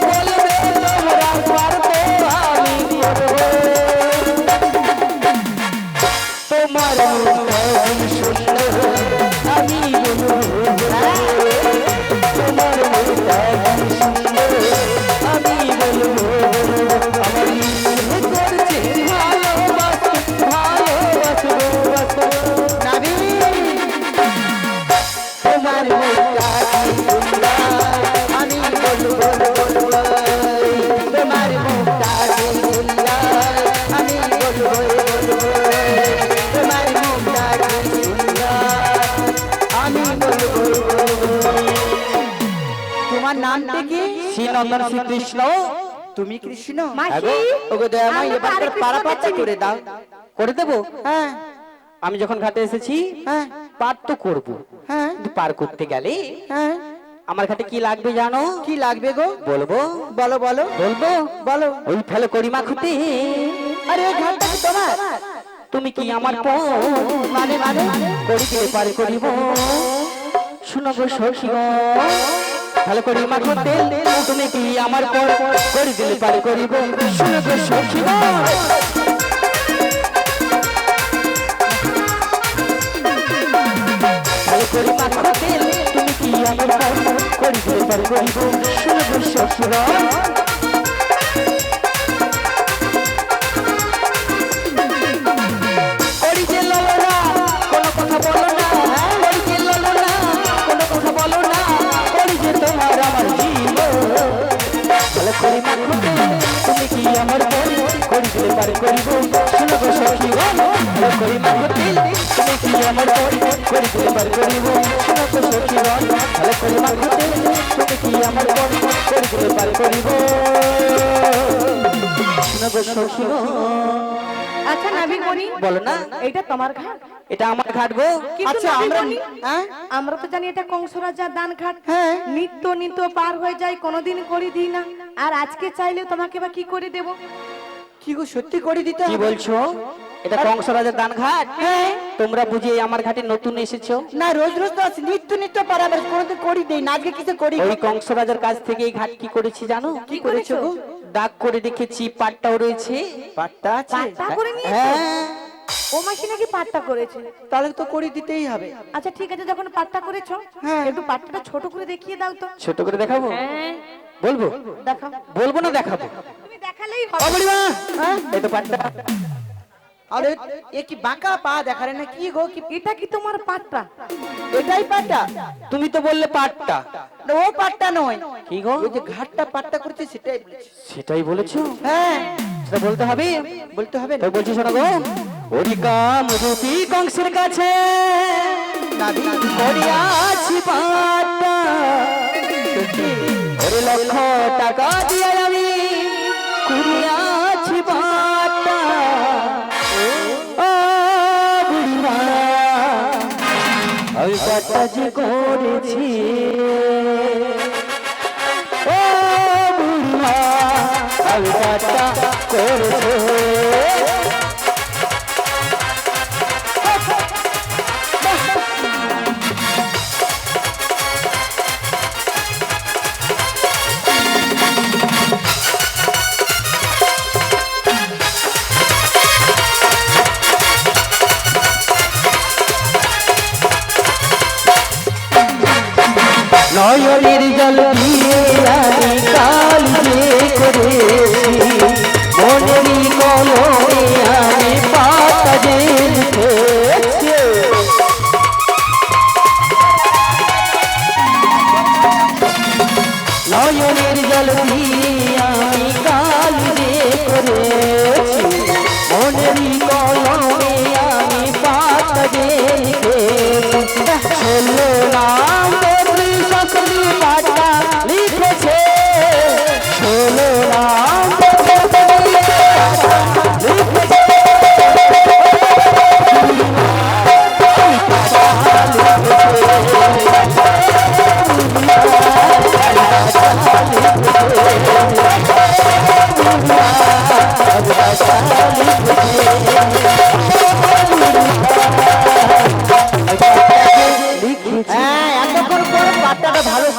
Speaker 3: বলবে তোমরা পারবো আমি করবো তোমার মুখ সুন্দর আমি বলবো তোমার মুখ সুন্দর আমি বলবো আমার ইচ্ছে করছে ভালোবাসো ভালোবাসো বাসো নাবি তোমার মুখ সুন্দর আমি বলবো তোমার মুখ সুন্দর আমি বলবো তোমার মুখ সুন্দর আমি বলবো
Speaker 2: তোমার নামটা কি?
Speaker 3: শ্রীনন্দন শ্রীকৃষ্ণ
Speaker 2: তুমি কৃষ্ণ?
Speaker 6: মাসি
Speaker 2: ওগো দয়াময় এবার
Speaker 6: আমরা
Speaker 2: করে পারাপারটা করে দাও।
Speaker 3: করে দেবো
Speaker 2: হ্যাঁ
Speaker 3: আমি যখন ঘাটে এসেছি
Speaker 2: হ্যাঁ
Speaker 3: পার তো করবো
Speaker 2: হ্যাঁ
Speaker 3: কিন্তু পার করতে গেলে
Speaker 2: হ্যাঁ
Speaker 3: আমার ঘাটে কি লাগবে জানো
Speaker 2: কি লাগবে গো?
Speaker 3: বলবো
Speaker 2: বলো বলো
Speaker 3: বলবো
Speaker 2: বলো।
Speaker 3: ওই ফেলে করিমা খুঁতে
Speaker 2: আরে এই ঘাটটা কি তোমার?
Speaker 3: তুমি কি আমার পর
Speaker 2: মানে মানে
Speaker 3: করি দিলে পারে করিব শুনো গো সখী গো ভালো করি মাখো তেল তুমি কি আমার পর করি দিলে পারে করিব শুনো গো সখী গো ভালো করি মাখো তেল তুমি কি আমার পর করি দিলে পারে করিব শুনো গো সখী গো করি যে ললো না কোনো কথা বলো না করি যে ললো না কোনো কথা বলো না করি যে তোমার আমার জীবন ভালো করি মাখো তেল তুমি কি আমার পর করি দিলে পারে করিব শুনো গো সখী গো ভালো করি মাখো তেল তুমি কি আমার পর করি দিলে পারে করিব শুনো গো সখী গো ভালো করি মাখো তেল তুমি কি আমার পর করি দিলে পারে করিব শুনো গো সখী গো
Speaker 6: আচ্ছা নাবিক মনি
Speaker 3: বলো না
Speaker 6: এটা তোমার ঘাট
Speaker 3: এটা আমার ঘাট গো
Speaker 6: কিন্তু
Speaker 2: আচ্ছা
Speaker 6: নাবিক
Speaker 2: আমরা
Speaker 6: মনি,
Speaker 2: হ্যাঁ
Speaker 6: আমরা তো জানি এটা কংস রাজার দান ঘাট
Speaker 2: হ্যাঁ।
Speaker 6: নিত্য নিত্য পার হয়ে যায় কোনোদিন করে দিই না আর আজকে চাইলেও তোমাকে বা কি করে দেব
Speaker 2: কি গো সত্যি করে দিতে
Speaker 3: কি
Speaker 2: হবে?
Speaker 3: বলছো এটা কংসরাজের দান ঘাট
Speaker 2: হ্যাঁ
Speaker 3: তোমরা বুঝি আমার ঘাটে নতুন এসেছো
Speaker 2: না রোজ রোজ তো আসি, নিত্য নিত্য পারাবার কোনোদিন করি দেই না, আজকে কিছু করি
Speaker 3: ওই কংসরাজের কাছ থেকে এই ঘাট কি করেছি জানো
Speaker 2: কি করেছো গো?
Speaker 3: দাগ করে রেখেছি পাটটাও রয়েছে
Speaker 2: পাট্টা আছে?
Speaker 6: পাট্টা করে নিয়েছো?
Speaker 3: হ্যাঁ
Speaker 6: ও মাসি নাকি পাট্টা করেছে
Speaker 2: তাহলে তো করে দিতেই হবে।
Speaker 6: আচ্ছা ঠিক আছে যখন পাট্টা করেছো
Speaker 2: হ্যাঁ।
Speaker 6: একটু পাট্টাটা ছোট করে দেখিয়ে দাও তো
Speaker 3: ছোট করে দেখাবো বলবো
Speaker 6: দেখাও
Speaker 3: বলবো না দেখাবো
Speaker 6: তুমি দেখালেই
Speaker 3: ও
Speaker 6: হবে
Speaker 3: বুড়িমা এই তো পাটটা
Speaker 2: আরে এ কি বাঁকা পা দেখারে না কি গো? কি
Speaker 6: এটা কি তোমার পাট্টা
Speaker 2: এটাই পাট্টা?
Speaker 3: তুমি তো বললে পাটটা
Speaker 2: না, ও পাট্টা নয়,
Speaker 3: কি গো
Speaker 2: ওই যে ঘাটটা পাট্টা করছে সেটাই বলেছি।
Speaker 3: সেটাই বলেছো
Speaker 2: হ্যাঁ
Speaker 3: সেটা বলতে হবে
Speaker 2: বলতে হবে
Speaker 3: তো
Speaker 2: না।
Speaker 3: বলছি শোনো গো ওরি কাম রূপী কংসের কাছে করিয়াছি পাট্টা ওরে লক্ষ টাকা দিয়ে আমি করিয়াছি পাট্টা ও বুড়িমা আমি পাট্টা যে করেছি ও বুড়িমা আমি পাট্টা করেছি নয়নের জল দিয়ে আমি কাল যে করেছি মনেরই কলমে আমি পাতা যে লিখেছি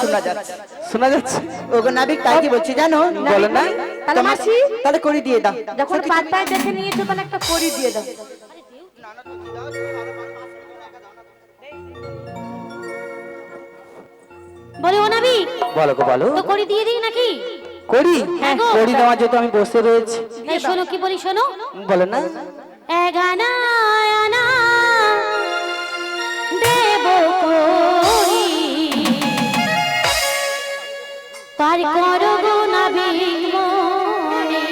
Speaker 2: শোনা যাচ্ছে।
Speaker 3: শোনা যাচ্ছে?
Speaker 2: ওগো নাবিক তাই কি বলছি জানো?
Speaker 3: বলো না।
Speaker 6: তাহলে মাসি
Speaker 2: তাহলে করে দিয়ে দাও।
Speaker 6: যখন পাতায় দেখে নিয়েছো তাহলে একটা করি দিয়ে দাও।
Speaker 1: বলে ও নাবি
Speaker 3: বলো গো বলো।
Speaker 1: তো করে দিয়ে দিই নাকি?
Speaker 3: করি?
Speaker 1: হ্যাঁ গো।
Speaker 3: করি দেওয়ার জন্য আমি বসে রয়েছি।
Speaker 1: এই শোনো কি বলি শোনো,
Speaker 3: বলো না।
Speaker 1: এগানা আনা দেব করি পার করো গো নাবিক মনে।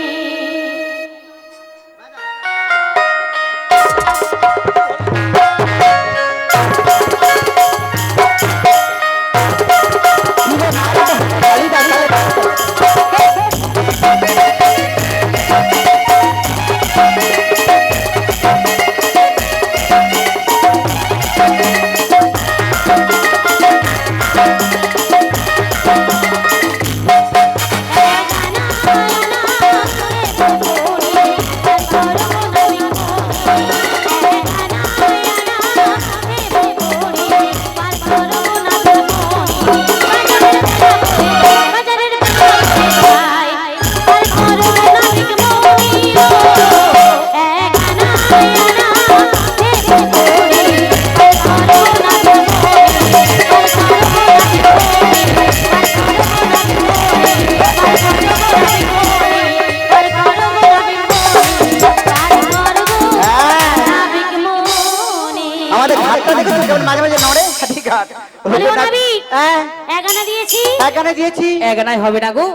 Speaker 2: আমাদের ঘাটটা দেখো কেমন মাঝে মাঝে নড়ে। হাতি ঘাট।
Speaker 1: বলে ও নাবিক
Speaker 2: হ্যাঁ
Speaker 1: এগানা দিয়েছি।
Speaker 2: এখানে দিয়েছি।
Speaker 3: এক আনায় হবে না গো।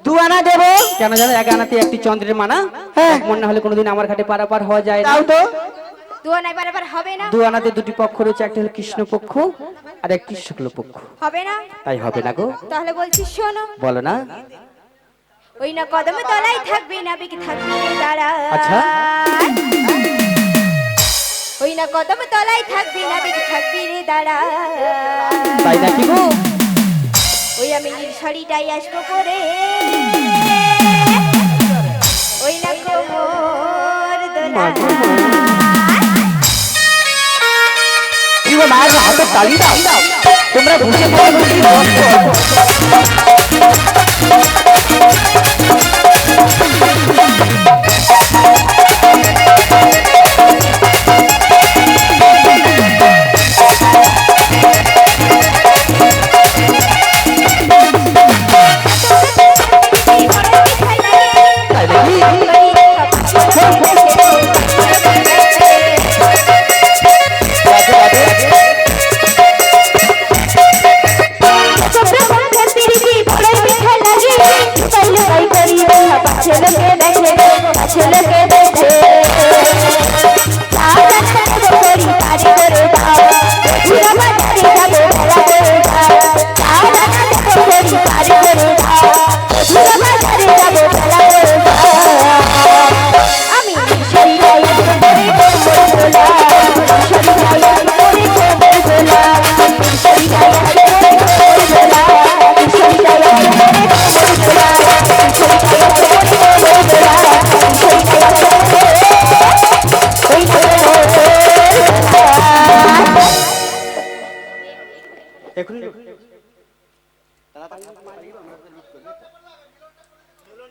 Speaker 2: 2 আনা দেবো।
Speaker 3: কেন জানো? এক আনাতে একটি চন্দ্রের মানা।
Speaker 2: হ্যাঁ।
Speaker 3: মন না হলে কোনোদিন আমার ঘাটে পারাপার হওয়া যায় না।
Speaker 2: তাও তো
Speaker 4: দুয়া নাই বারবার হবে না,
Speaker 3: 2 আনাতে দুটি পক্ষ রয়েছে, একটা হলো কৃষ্ণ পক্ষ আর একটি শুক্ল পক্ষ।
Speaker 4: হবে না।
Speaker 3: তাই হবে না গো।
Speaker 4: তাহলে বলছি শোনো,
Speaker 3: বলো না।
Speaker 4: ওই না কদম তলায় থাকবে নাবিক থাকবে দাঁড়া।
Speaker 3: আচ্ছা।
Speaker 4: ওই না কদম তলায় থাকবে নাবিক থাকবে রে দাঁড়া।
Speaker 3: তাই নাকি গো?
Speaker 4: ওই আমি নীল শাড়িটাই আসবো পরে, ওই না কোমর দোলা।
Speaker 2: কি গো মায়ের হাতে তালি দাও। তোমরা বুঝে পড়ো কি কষ্ট।
Speaker 3: তাই নাকি?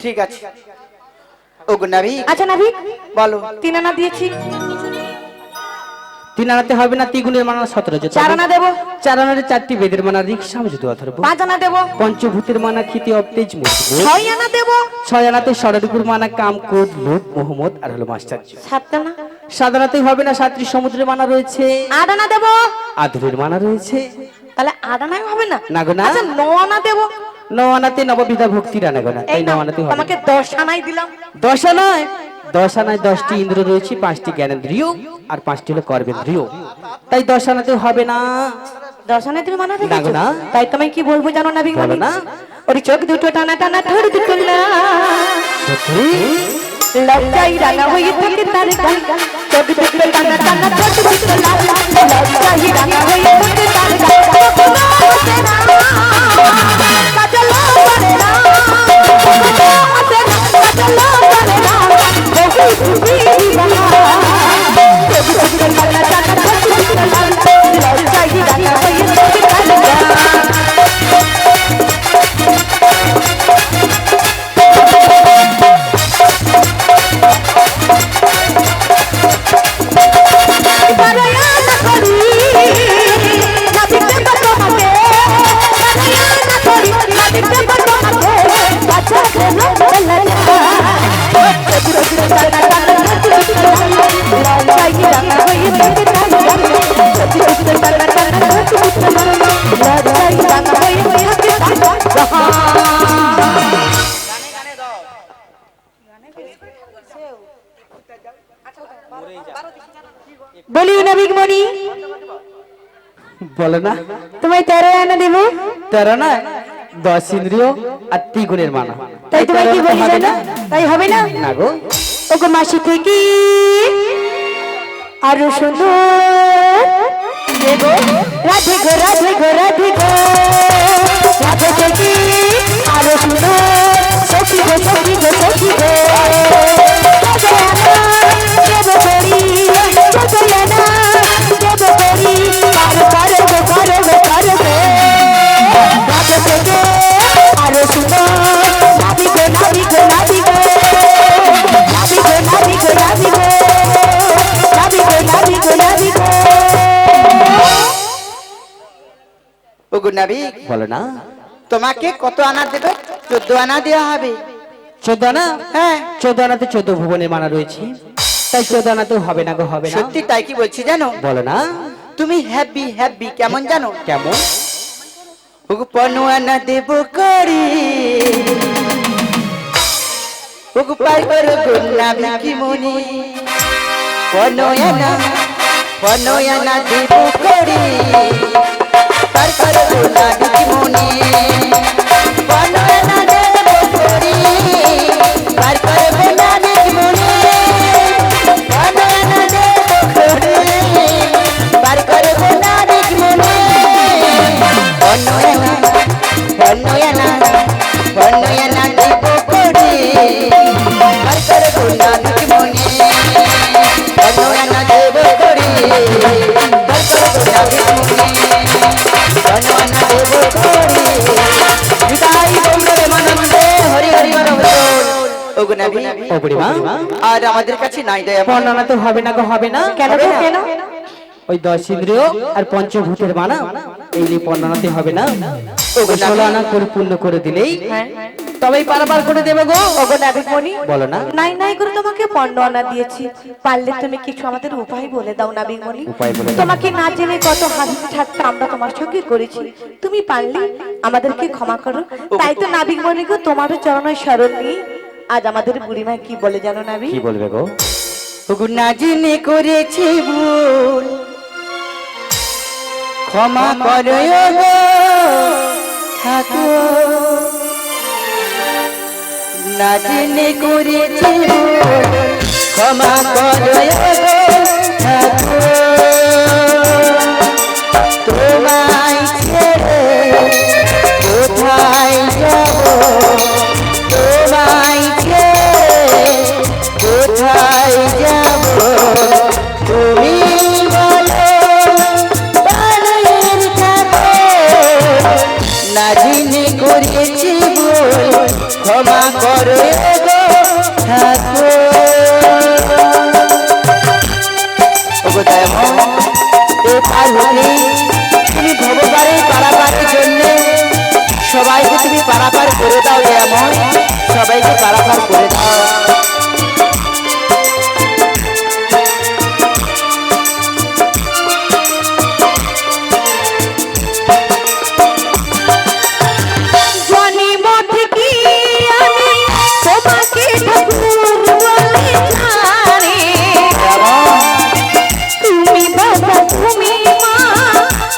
Speaker 2: ঠিক আছে। ওগো নাবিক
Speaker 6: আচ্ছা নাবিক
Speaker 2: বলো।
Speaker 6: 3 আনা দিয়েছি।
Speaker 3: 3 আনাতে হবে না, দ্বিগুণের মানা 17 যেতে
Speaker 6: 4 আনা দেবো।
Speaker 3: 4 আনাতে 4টি বেদের মানা রিক্সা আমি যদি অথর্ব।
Speaker 6: 5 আনা দেবো।
Speaker 3: পঞ্চভূতের মানা খিতি অবতেজ মূর্তি।
Speaker 6: 6 আনা দেবো।
Speaker 3: 6 আনাতে ষড়রিপুর মানা কাম ক্রোধ লোভ মোহাম্মদ আর হলো মাস্টার্য।
Speaker 6: 7 আনা।
Speaker 3: সাধারণত হবে না, 7টি সমুদ্রের মানা রয়েছে।
Speaker 6: 8 আনা দেবো।
Speaker 3: আধুরের মানা রয়েছে।
Speaker 6: তাহলে 8 আনাই হবে না?
Speaker 3: না গো না।
Speaker 6: আচ্ছা 9 আনা দেবো।
Speaker 3: 9 আনাতে নববিধা ভক্তির আনা গো না,
Speaker 6: এই
Speaker 3: তাই 9 আনাতে হবে।
Speaker 6: তোমাকে 10 আনাই দিলাম।
Speaker 3: 10 আনায় 10 আনায় 10টি ইন্দ্র রয়েছে, 5টি জ্ঞানেন্দ্রিয় আর 5টি হলো কর্মেন্দ্রিয়, তাই 10 আনাতে হবে না।
Speaker 6: 10 আনাই তুমি মানা
Speaker 3: না গো
Speaker 6: রেখেছো?
Speaker 3: না।
Speaker 6: তাই তোমায় কি বলবো জানো নাবিক
Speaker 3: বলো না।
Speaker 6: ওর চোখ দুটো টানা টানা ঠোঁট দুটো লাল,
Speaker 3: সত্যি?
Speaker 6: লজ্জায় রাঙা হয়ে থাকে তার গাল, চোখ দুটো টানা টানা ঠোঁট দুটো লাল, লজ্জায় রাঙা হয়ে থাকে তার গাল, কখনো হাসে না, কাজলও করে না, কখনো হাসে না, কাজলও করে না, বহু খুশি দিবানা, চোখ দুটো টানা টানা ঠোঁট দুটো লাল, লজ্জায় রাঙা হয়ে থাকে তার গাল।
Speaker 3: বলো না
Speaker 6: তোমায় 13 আনা দেবো।
Speaker 3: 13 না 10 ইন্দ্রিয় আর ত্রিগুণের মানা।
Speaker 6: তাই তোমায় কি
Speaker 3: 13
Speaker 6: বলি
Speaker 3: হবে
Speaker 6: জানো? তাই হবে না?
Speaker 3: না গো,
Speaker 6: ওগো মাসি থেকে আরো সুন্দর রাধে গো রাধে গো রাধে গো রাধে থেকে আরো সুন্দর সখী গো সখী গো সখী গো দেব করি দেব করি করো করো গো করো গো করো গো রাধে থেকে আরো সুন্দর নাবি গো নাবি গো নাবি গো নাবি গো নাবি গো নাবি গো নাবি গো নাবি গো নাবি গো।
Speaker 2: ওগো নাবি,
Speaker 3: বলো না
Speaker 2: তোমাকে কত আনা দেবে? 14 আনা দেওয়া হবে।
Speaker 3: 14 আনা?
Speaker 2: হ্যাঁ
Speaker 3: 14 আনাতে 14 ভুবনের মানা রয়েছে, তাই 14 আনাতেও হবে না গো, হবে না।
Speaker 2: সত্যি তাই কি বলছি জানো?
Speaker 3: বলো না
Speaker 2: তুমি হ্যাপি হ্যাপি কেমন জানো?
Speaker 3: কেমন?
Speaker 2: ওগো 15 আনা দেব করি, ওগো পার করো গো নাবি কি মনি। 15 আনা দেব করি, পার করো গো নাবি কি মনি। 15 আনা দেব করি, পার করো গো নাবি কি মনি। 15 আনা দেব করি, পার করো গো নাবি কি মনি। 15 আনা দেব করি, পার করো গো নাবি কি মনি। 15 আনা দেব করি, পার করো গো নাবি কি মনি। 15 আনা দেব করি, বিদায় বন্ধুরে মানন্দে হরি হরি বল। ওগো নাবি,
Speaker 3: ও বুড়িমা,
Speaker 2: আর আমাদের কাছে নাই দয়া
Speaker 3: 15 আনাতে হবে না গো, হবে না।
Speaker 6: কেন
Speaker 2: হবে
Speaker 6: গো
Speaker 2: না?
Speaker 6: কেন?
Speaker 3: ওই 10 ইন্দ্রিয় আর পঞ্চভূতের মানা এই নিয়ে 15 আনাতে হবে না। ওগো 16 আনা করে পূর্ণ করে দিলেই তবেই পারাপার করে দেবে গো।
Speaker 6: ওগো নাবিকমণি,
Speaker 3: বলো না
Speaker 6: নাই নাই করে তোমাকে 15 আনা দিয়েছি, পারলে তুমি কিছু আমাদের উপায় বলে দাও নাবিকমণি।
Speaker 3: উপায় বলে দাও।
Speaker 6: তোমাকে না জেনে কত হাসি ঠাট্টা আমরা তোমার সঙ্গে করেছি, তুমি পারলে আমাদেরকে ক্ষমা করো। তাই তো নাবিকমণি গো, তোমারও চরণে শরণ নিয়ে আজ আমাদের বুড়িমা কি বলে জানো নাবি?
Speaker 3: কি বলবে গো?
Speaker 2: ওগো না জেনে করেছি ভুল, ক্ষমা করো গো ঠাকুর। না জেনে করেছি ভুল, ক্ষমা করো গো ঠাকুর। তোমায় ছেড়ে কোথায় যাব, তোমায় ছেড়ে কোথায় যাব, তুমি বলো প্রাণের ঠাকুর। না জেনে করেছি ভুল, ক্ষমা করো গো ঠাকুর। ওগো দয়াময়, এ পার হলে তুমি ভববারে পারাপারের জন্য সবাইকে তুমি পারাপার করে দাও দয়াময়, সবাইকে পারাপার করে দাও।
Speaker 6: জন্ম থেকে আমি তোমাকে ঠাকুর বলে জানি, তুমি বাবা তুমি মা,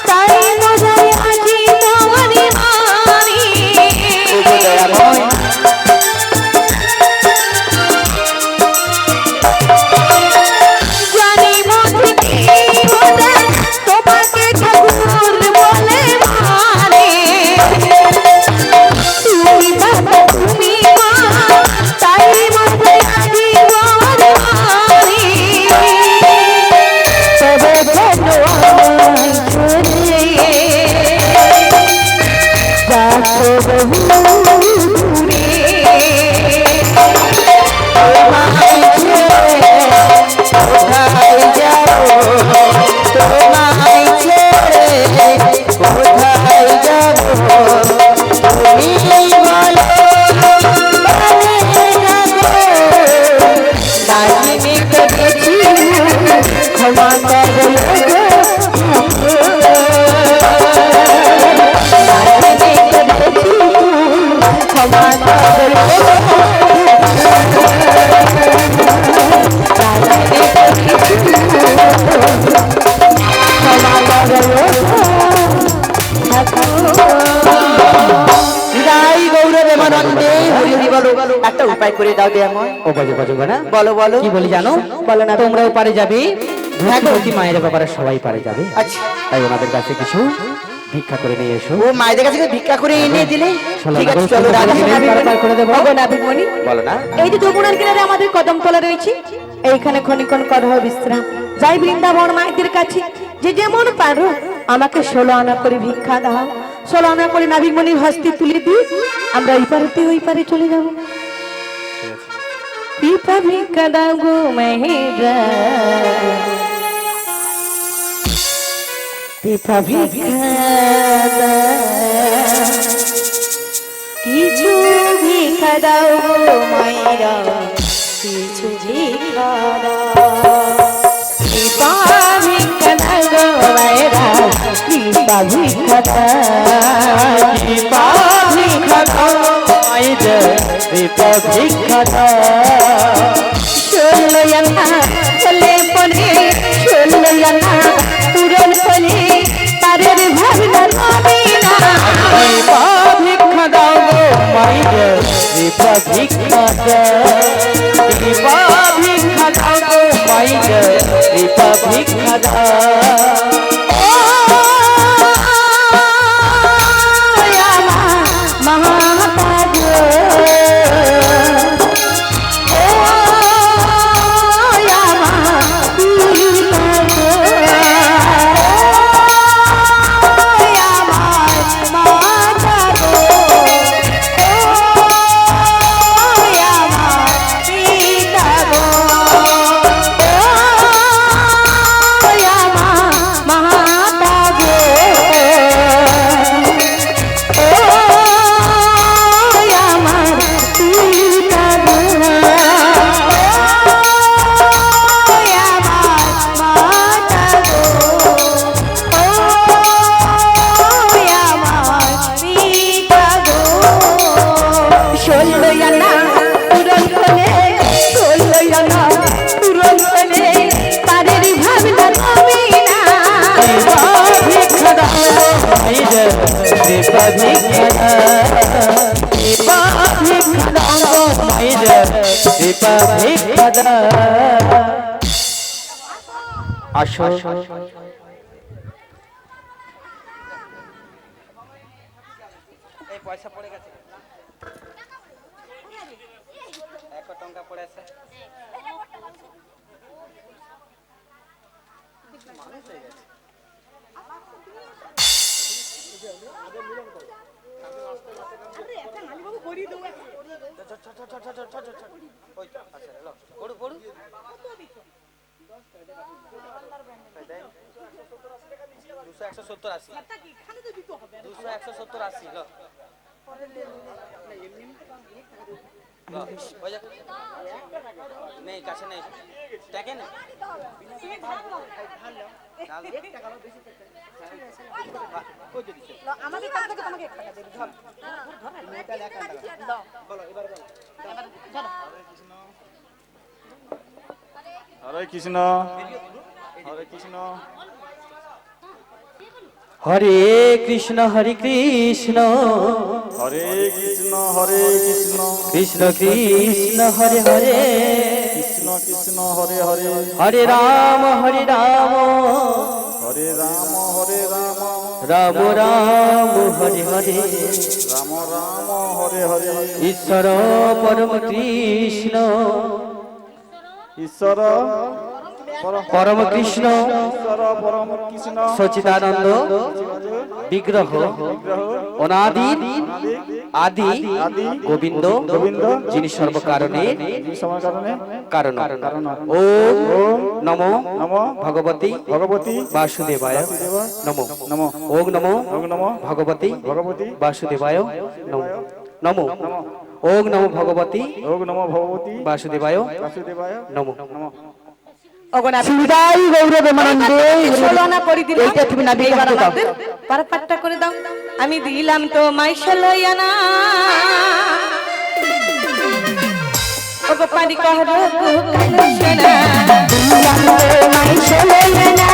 Speaker 6: তাই মজায় আজি তোমারই মানি।
Speaker 2: ওগো দয়াময়,
Speaker 6: জন্ম থেকে ওরা তোমাকে ঠাকুর বলে মানে, তুমি বাবা তুমি মা, তাই মজায় আজি তোমার মানি। তবে কেন আমায় ছেড়ে যাচ্ছো বহু দূরে,
Speaker 2: তোমায় ছেড়ে কোথায় যাব, তোমায় ছেড়ে কোথায় যাব, তুমি বলো প্রাণের ঠাকুর। না জেনে করেছি ভুল, ক্ষমা করো গো ঠাকুর। না জেনে করেছি ভুল, ক্ষমা করো গো
Speaker 6: ক্ষমা করো
Speaker 2: উপায় করে দাও দেয়াময়।
Speaker 3: ও বাজে বাজে না
Speaker 2: বলো বলো
Speaker 3: কি বলি জানো?
Speaker 2: বলো না।
Speaker 3: তোমরাও পারে যাবে, ভগবতী মায়ের ব্যাপারে সবাই পারে যাবে।
Speaker 2: আচ্ছা
Speaker 3: তাই ওনাদের কাছে কিছু ভিক্ষা করে নিয়ে এসো।
Speaker 2: ও মায়েদের কাছে ভিক্ষা করে এনে দিলে
Speaker 3: চলো,
Speaker 2: ঠিক আছে
Speaker 3: নাগর
Speaker 2: চলো
Speaker 3: ফুল
Speaker 2: রাধা
Speaker 3: করে দিলে পার করে দেবো।
Speaker 6: ওগো নাবিকমণি,
Speaker 3: বলো না
Speaker 6: এই যে যমুনার কিনারে আমাদের কদমতলা রয়েছে, এইখানে ক্ষণিক্ষণ করহ বিশ্রাম। যাই বৃন্দাবন মায়েদের কাছে, যে যেমন পারো আমাকে 16 আনা করে ভিক্ষা দাও। 16 আনা করে নাবিকমণির হস্তে তুলে দিই, আমরা এই পারেতে ওই পারে চলে যাব। পিপা ভিক্ষা দাও গো মেহেরা, পিপা ভিক্ষা দাও, কিছু ভিক্ষা দাও গো মায়েরা, কিছু ভিক্ষা দাও। পিপা ভিক্ষা দাও গো মায়েরা, পিপা ভিক্ষা দাও, পিপা ভিক্ষা দাও মায়েরা, পিপা ভিক্ষা দাও। ষোলো আনা চলে পরে, 16 আনা পূরণ করে তারের ভাবনা হবে না।
Speaker 3: দীপা ভিক্ষা দাও গো মাইরে, দীপা ভিক্ষা দাও, দীপা ভিক্ষা দাও গো মাইরে, দীপা ভিক্ষা দাও। দীপা ভিক্ষা দাও, দীপা ভিক্ষা দাও গো মাইরে, দীপা ভিক্ষা দাও। আসো
Speaker 2: এই পয়সা পড়ে গেছে, 1 টাকা পড়েছে। মানুষ হয়ে গেছে। নেই কাছে নেই টাকা নেই
Speaker 6: আমাদের কাছ থেকে তোমাকে 1 টাকা দেব, ধর
Speaker 2: বলো এবার বলো।
Speaker 7: হরে কৃষ্ণ হরে কৃষ্ণ
Speaker 3: হরে কৃষ্ণ হরে কৃষ্ণ,
Speaker 7: হরে কৃষ্ণ হরে কৃষ্ণ
Speaker 3: কৃষ্ণ কৃষ্ণ হরে হরে,
Speaker 7: কৃষ্ণ কৃষ্ণ হরে হরে
Speaker 3: হরে রাম হরে রাম,
Speaker 7: হরে রাম হরে রাম
Speaker 3: রাম রাম হরে হরে,
Speaker 7: রাম রাম হরে হরে
Speaker 3: ঈশ্বর পরম কৃষ্ণ,
Speaker 7: ঈশ্বর
Speaker 3: পরম কৃষ্ণ
Speaker 7: ঈশ্বর পরম কৃষ্ণ
Speaker 3: সচিদানন্দ বিগ্রহ, অনাদি আদি গোবিন্দ, যিনি সর্বকারণে কারণ। ওম নমো ভগবতী বাসুদেবায় নমো, ওম নমো ভগবতী বাসুদেবায় নমো, নমো ওম নমো ভগবতী বাসুদেবায় নমো।
Speaker 6: সুবিধাই গৌরব মানন্দে 16 আনা করে দিলাম, এইটা তুমি নাবিক হাতে দাও, পারাপাট্টা করে দাও। আমি দিলাম তো মাই 16 আনা, ও গো পারি কহর গো কালো সোনা, দিলাম তো মাই 16 আনা,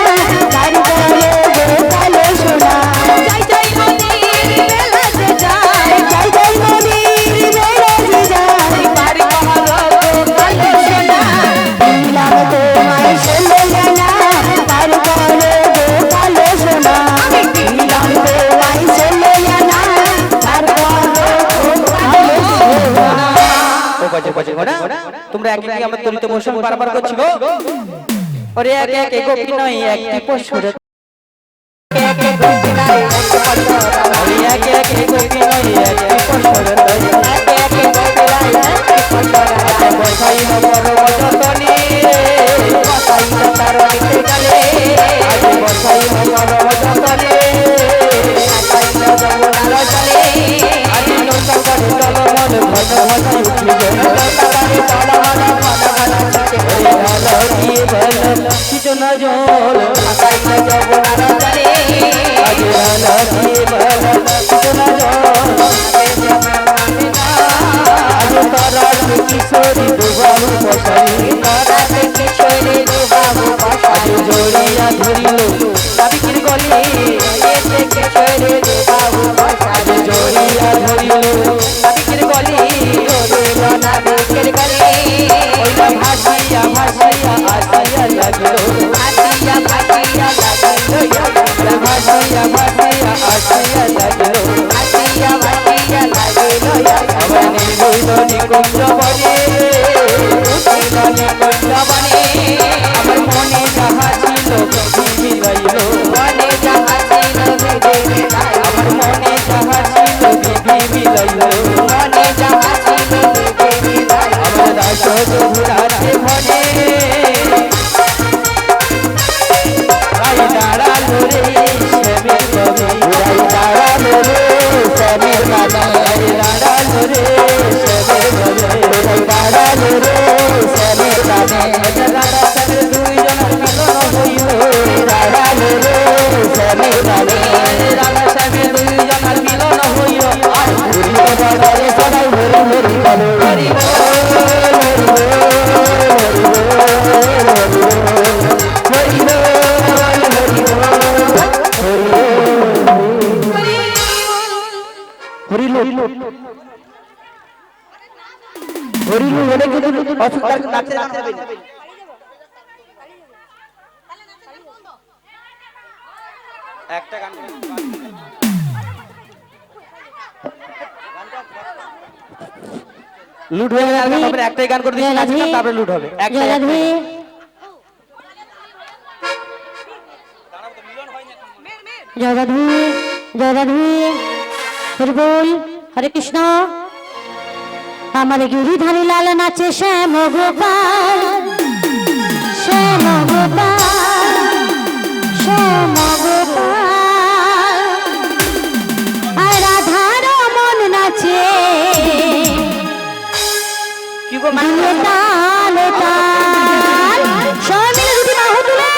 Speaker 6: পারি কহর গো কালো সোনা। যাই যাই মনির বেলাতে যাই, যাই যাই মনির বেলাতে যাই, পারি
Speaker 2: তোমরা একে একে আমার তরিত মৌসুম বারবার করছি গো। ওরে একে একে গোপী নয় একটি পশুর, ওরে একে একে গোপী নয় একটি পশুর, বসাই নবর বজতনে বসাই তার দিতে গেলে, বসাই নবর বজতনে বসাই যমুনার জলে, আজি নৌকা করে চল মন ঘন ঘন উঠি নৌকা করে চল মন ঘন ঘন ছুটে ঢাল দিয়ে বল কিছু না জল, বসাই যমুনার জলে, আজি ঢাল দিয়ে বল কিছু না জল, আজি তরার কিশোরী দুবাহু বসাই, তরার কিশোরী দুবাহু বসাই, জড়িয়া ধরিল নাবিকের গলে, কিশোরী দুবাহু বসাই, জড়িয়া ধরিল নাবিকের গলে, ধরিল নাবিকের গলে, ওইটা ভাসিয়া ভাসিয়া আসিয়া লাগিল, ভাসিয়া ভাসিয়া লাগিল, ভাসিয়া ভাসিয়া আসিয়া লাগিল, ভাসিয়া ভাসিয়া লাগিল, আমার নির্ভুল নিকুঞ্জ বনে, উঠিল নিকুঞ্জ বনে, আমার মনে যাহা ছিল বিধি মিলাইল, মনে যাহা ছিল বিধি মিলাইল, আমার মনে যাহা ছিল বিধি মিলাইল, মনে যাহা ছিল বিধি মিলাইল, আমার দাস ঘুরাতে ভনে, রাই দাঁড়ালো রে শ্যামের কবি, রাই দাঁড়ালো রে শ্যামের কানে, রাই দাঁড়ালো রে শ্যামের কবি, রাই দাঁড়ালো রে শ্যামের কানে, রাধা শ্যামের দুইজনের মিলন হইল, দাঁড়ালো রে শ্যামের কানে, রাধা শ্যামের দুইজনের মিলন হইল, আর ঘুরিল বাজারে সবাই হরি হরি বলো, হরি বল হরি বল হরিল হরিল হলে কিন্তু অসুবিধা নাচতে নাচতে হবে না। একটা গান লুট হয়ে গেলে তারপরে একটাই গান করে দিচ্ছি, নাচবেন তারপরে লুট হবে, একটাই একটাই।
Speaker 1: জয় রাধে জয় রাধে, হরি বল হরে কৃষ্ণ। আমার গিরিধারী লাল নাচে শ্যাম গোপাল, শ্যাম গোপাল, শ্যাম গোপাল, আর রাধার মন নাচে
Speaker 2: কি গো মানে
Speaker 1: তাল তাল, সবাই মিলে দুটি বাহু তুলে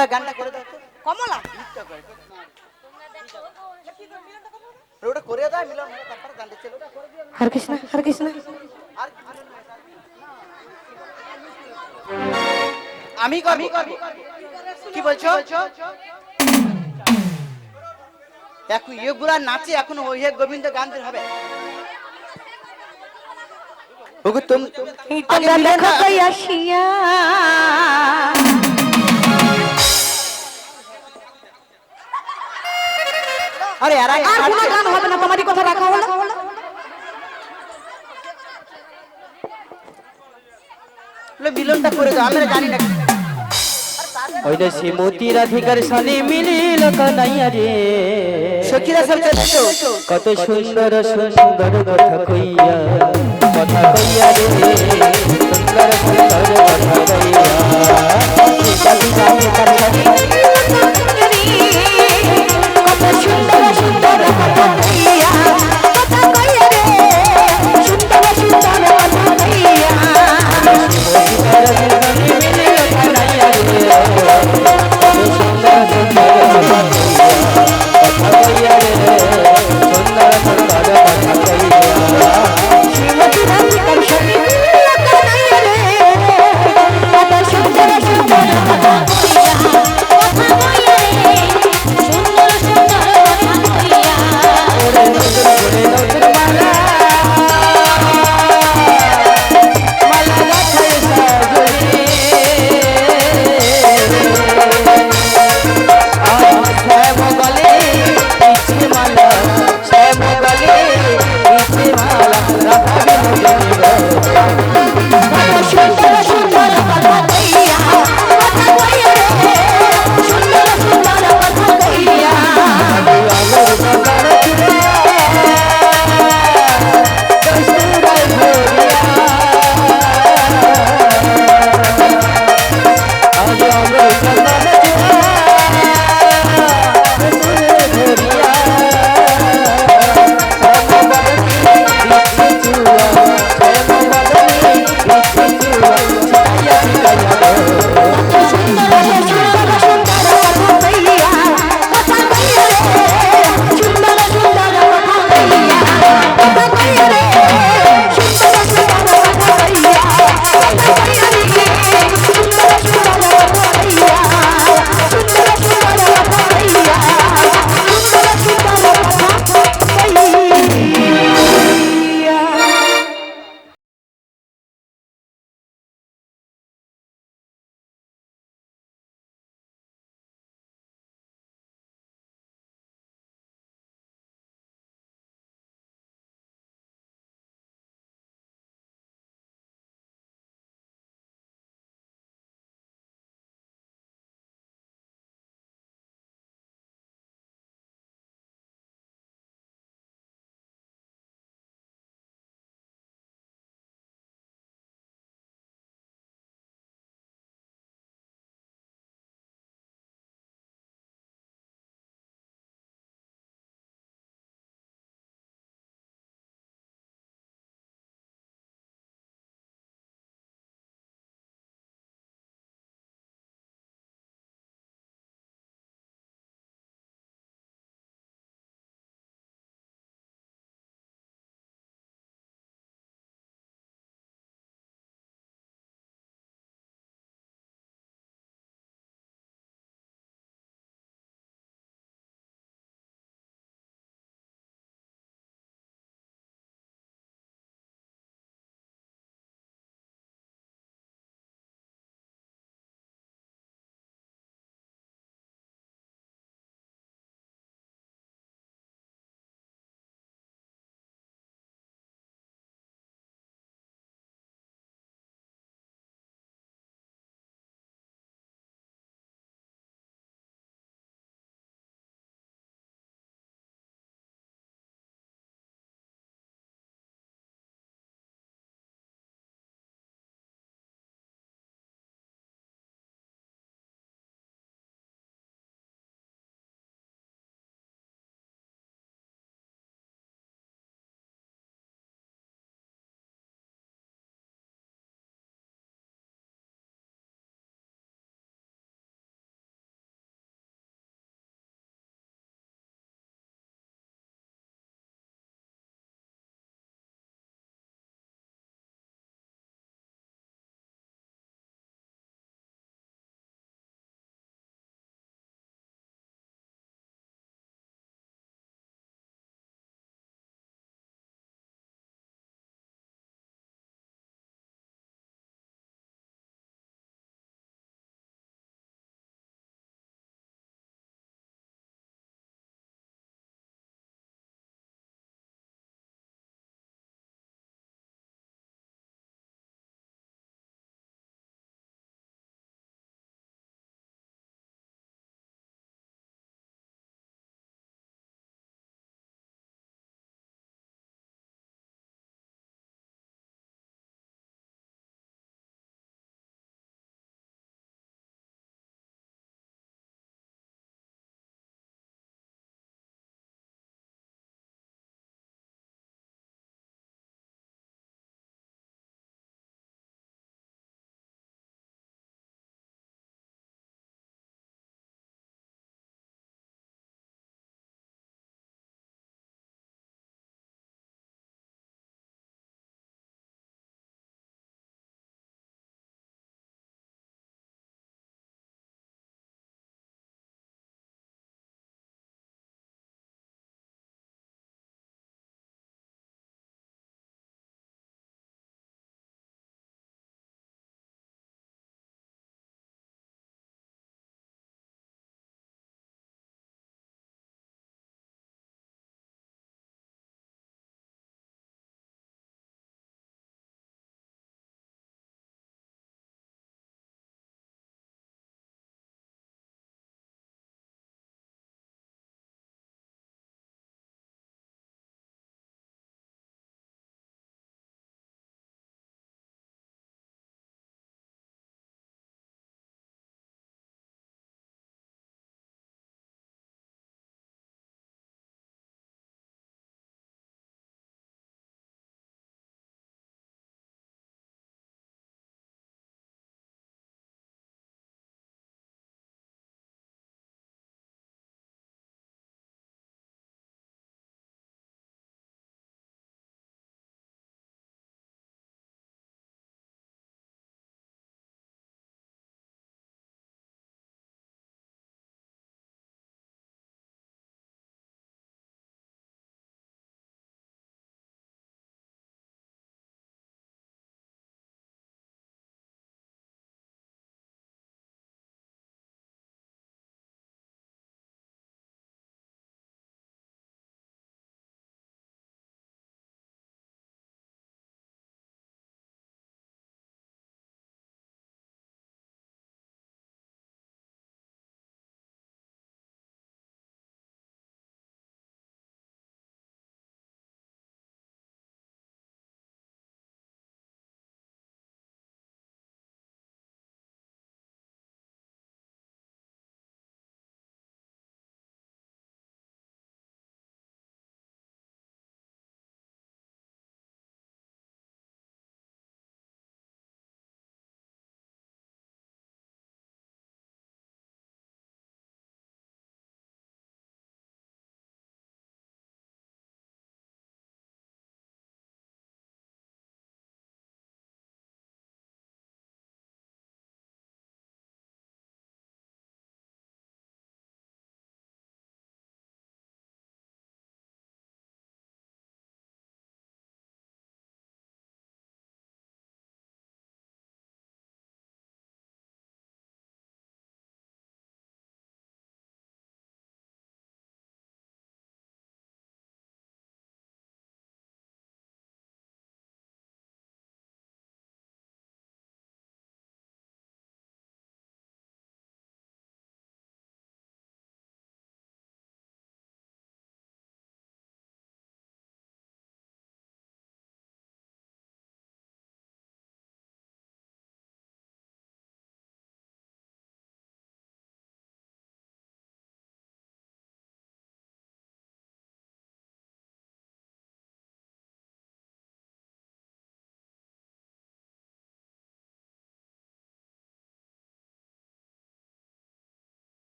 Speaker 2: কমলা গানটা করে দাও তো।
Speaker 4: কমলা
Speaker 2: ওটা করে দাও মিলন হবে, তারপরে গানটা চলো।
Speaker 6: হরে কৃষ্ণ হরে কৃষ্ণ।
Speaker 2: আমি করব। কি বলছো? এখন এগুলা নাচে, এখন ওই হে গোবিন্দ গান দিতে হবে। ওগো তুমি
Speaker 6: তোমরা দেখো কই আসিয়া
Speaker 2: আরে আর
Speaker 6: আর কোনো গান হবে না, তোমারই কথা রাখা হলো।
Speaker 2: মিলনটা করে দাও, আমরা জানি না।
Speaker 3: ওইটা শ্রীমতী রাধিকার সাথে মিলিল কানাইয়া রে,
Speaker 2: সখীরা সব চলছো।
Speaker 3: কত সুন্দর সুন্দর কথা কইয়া রে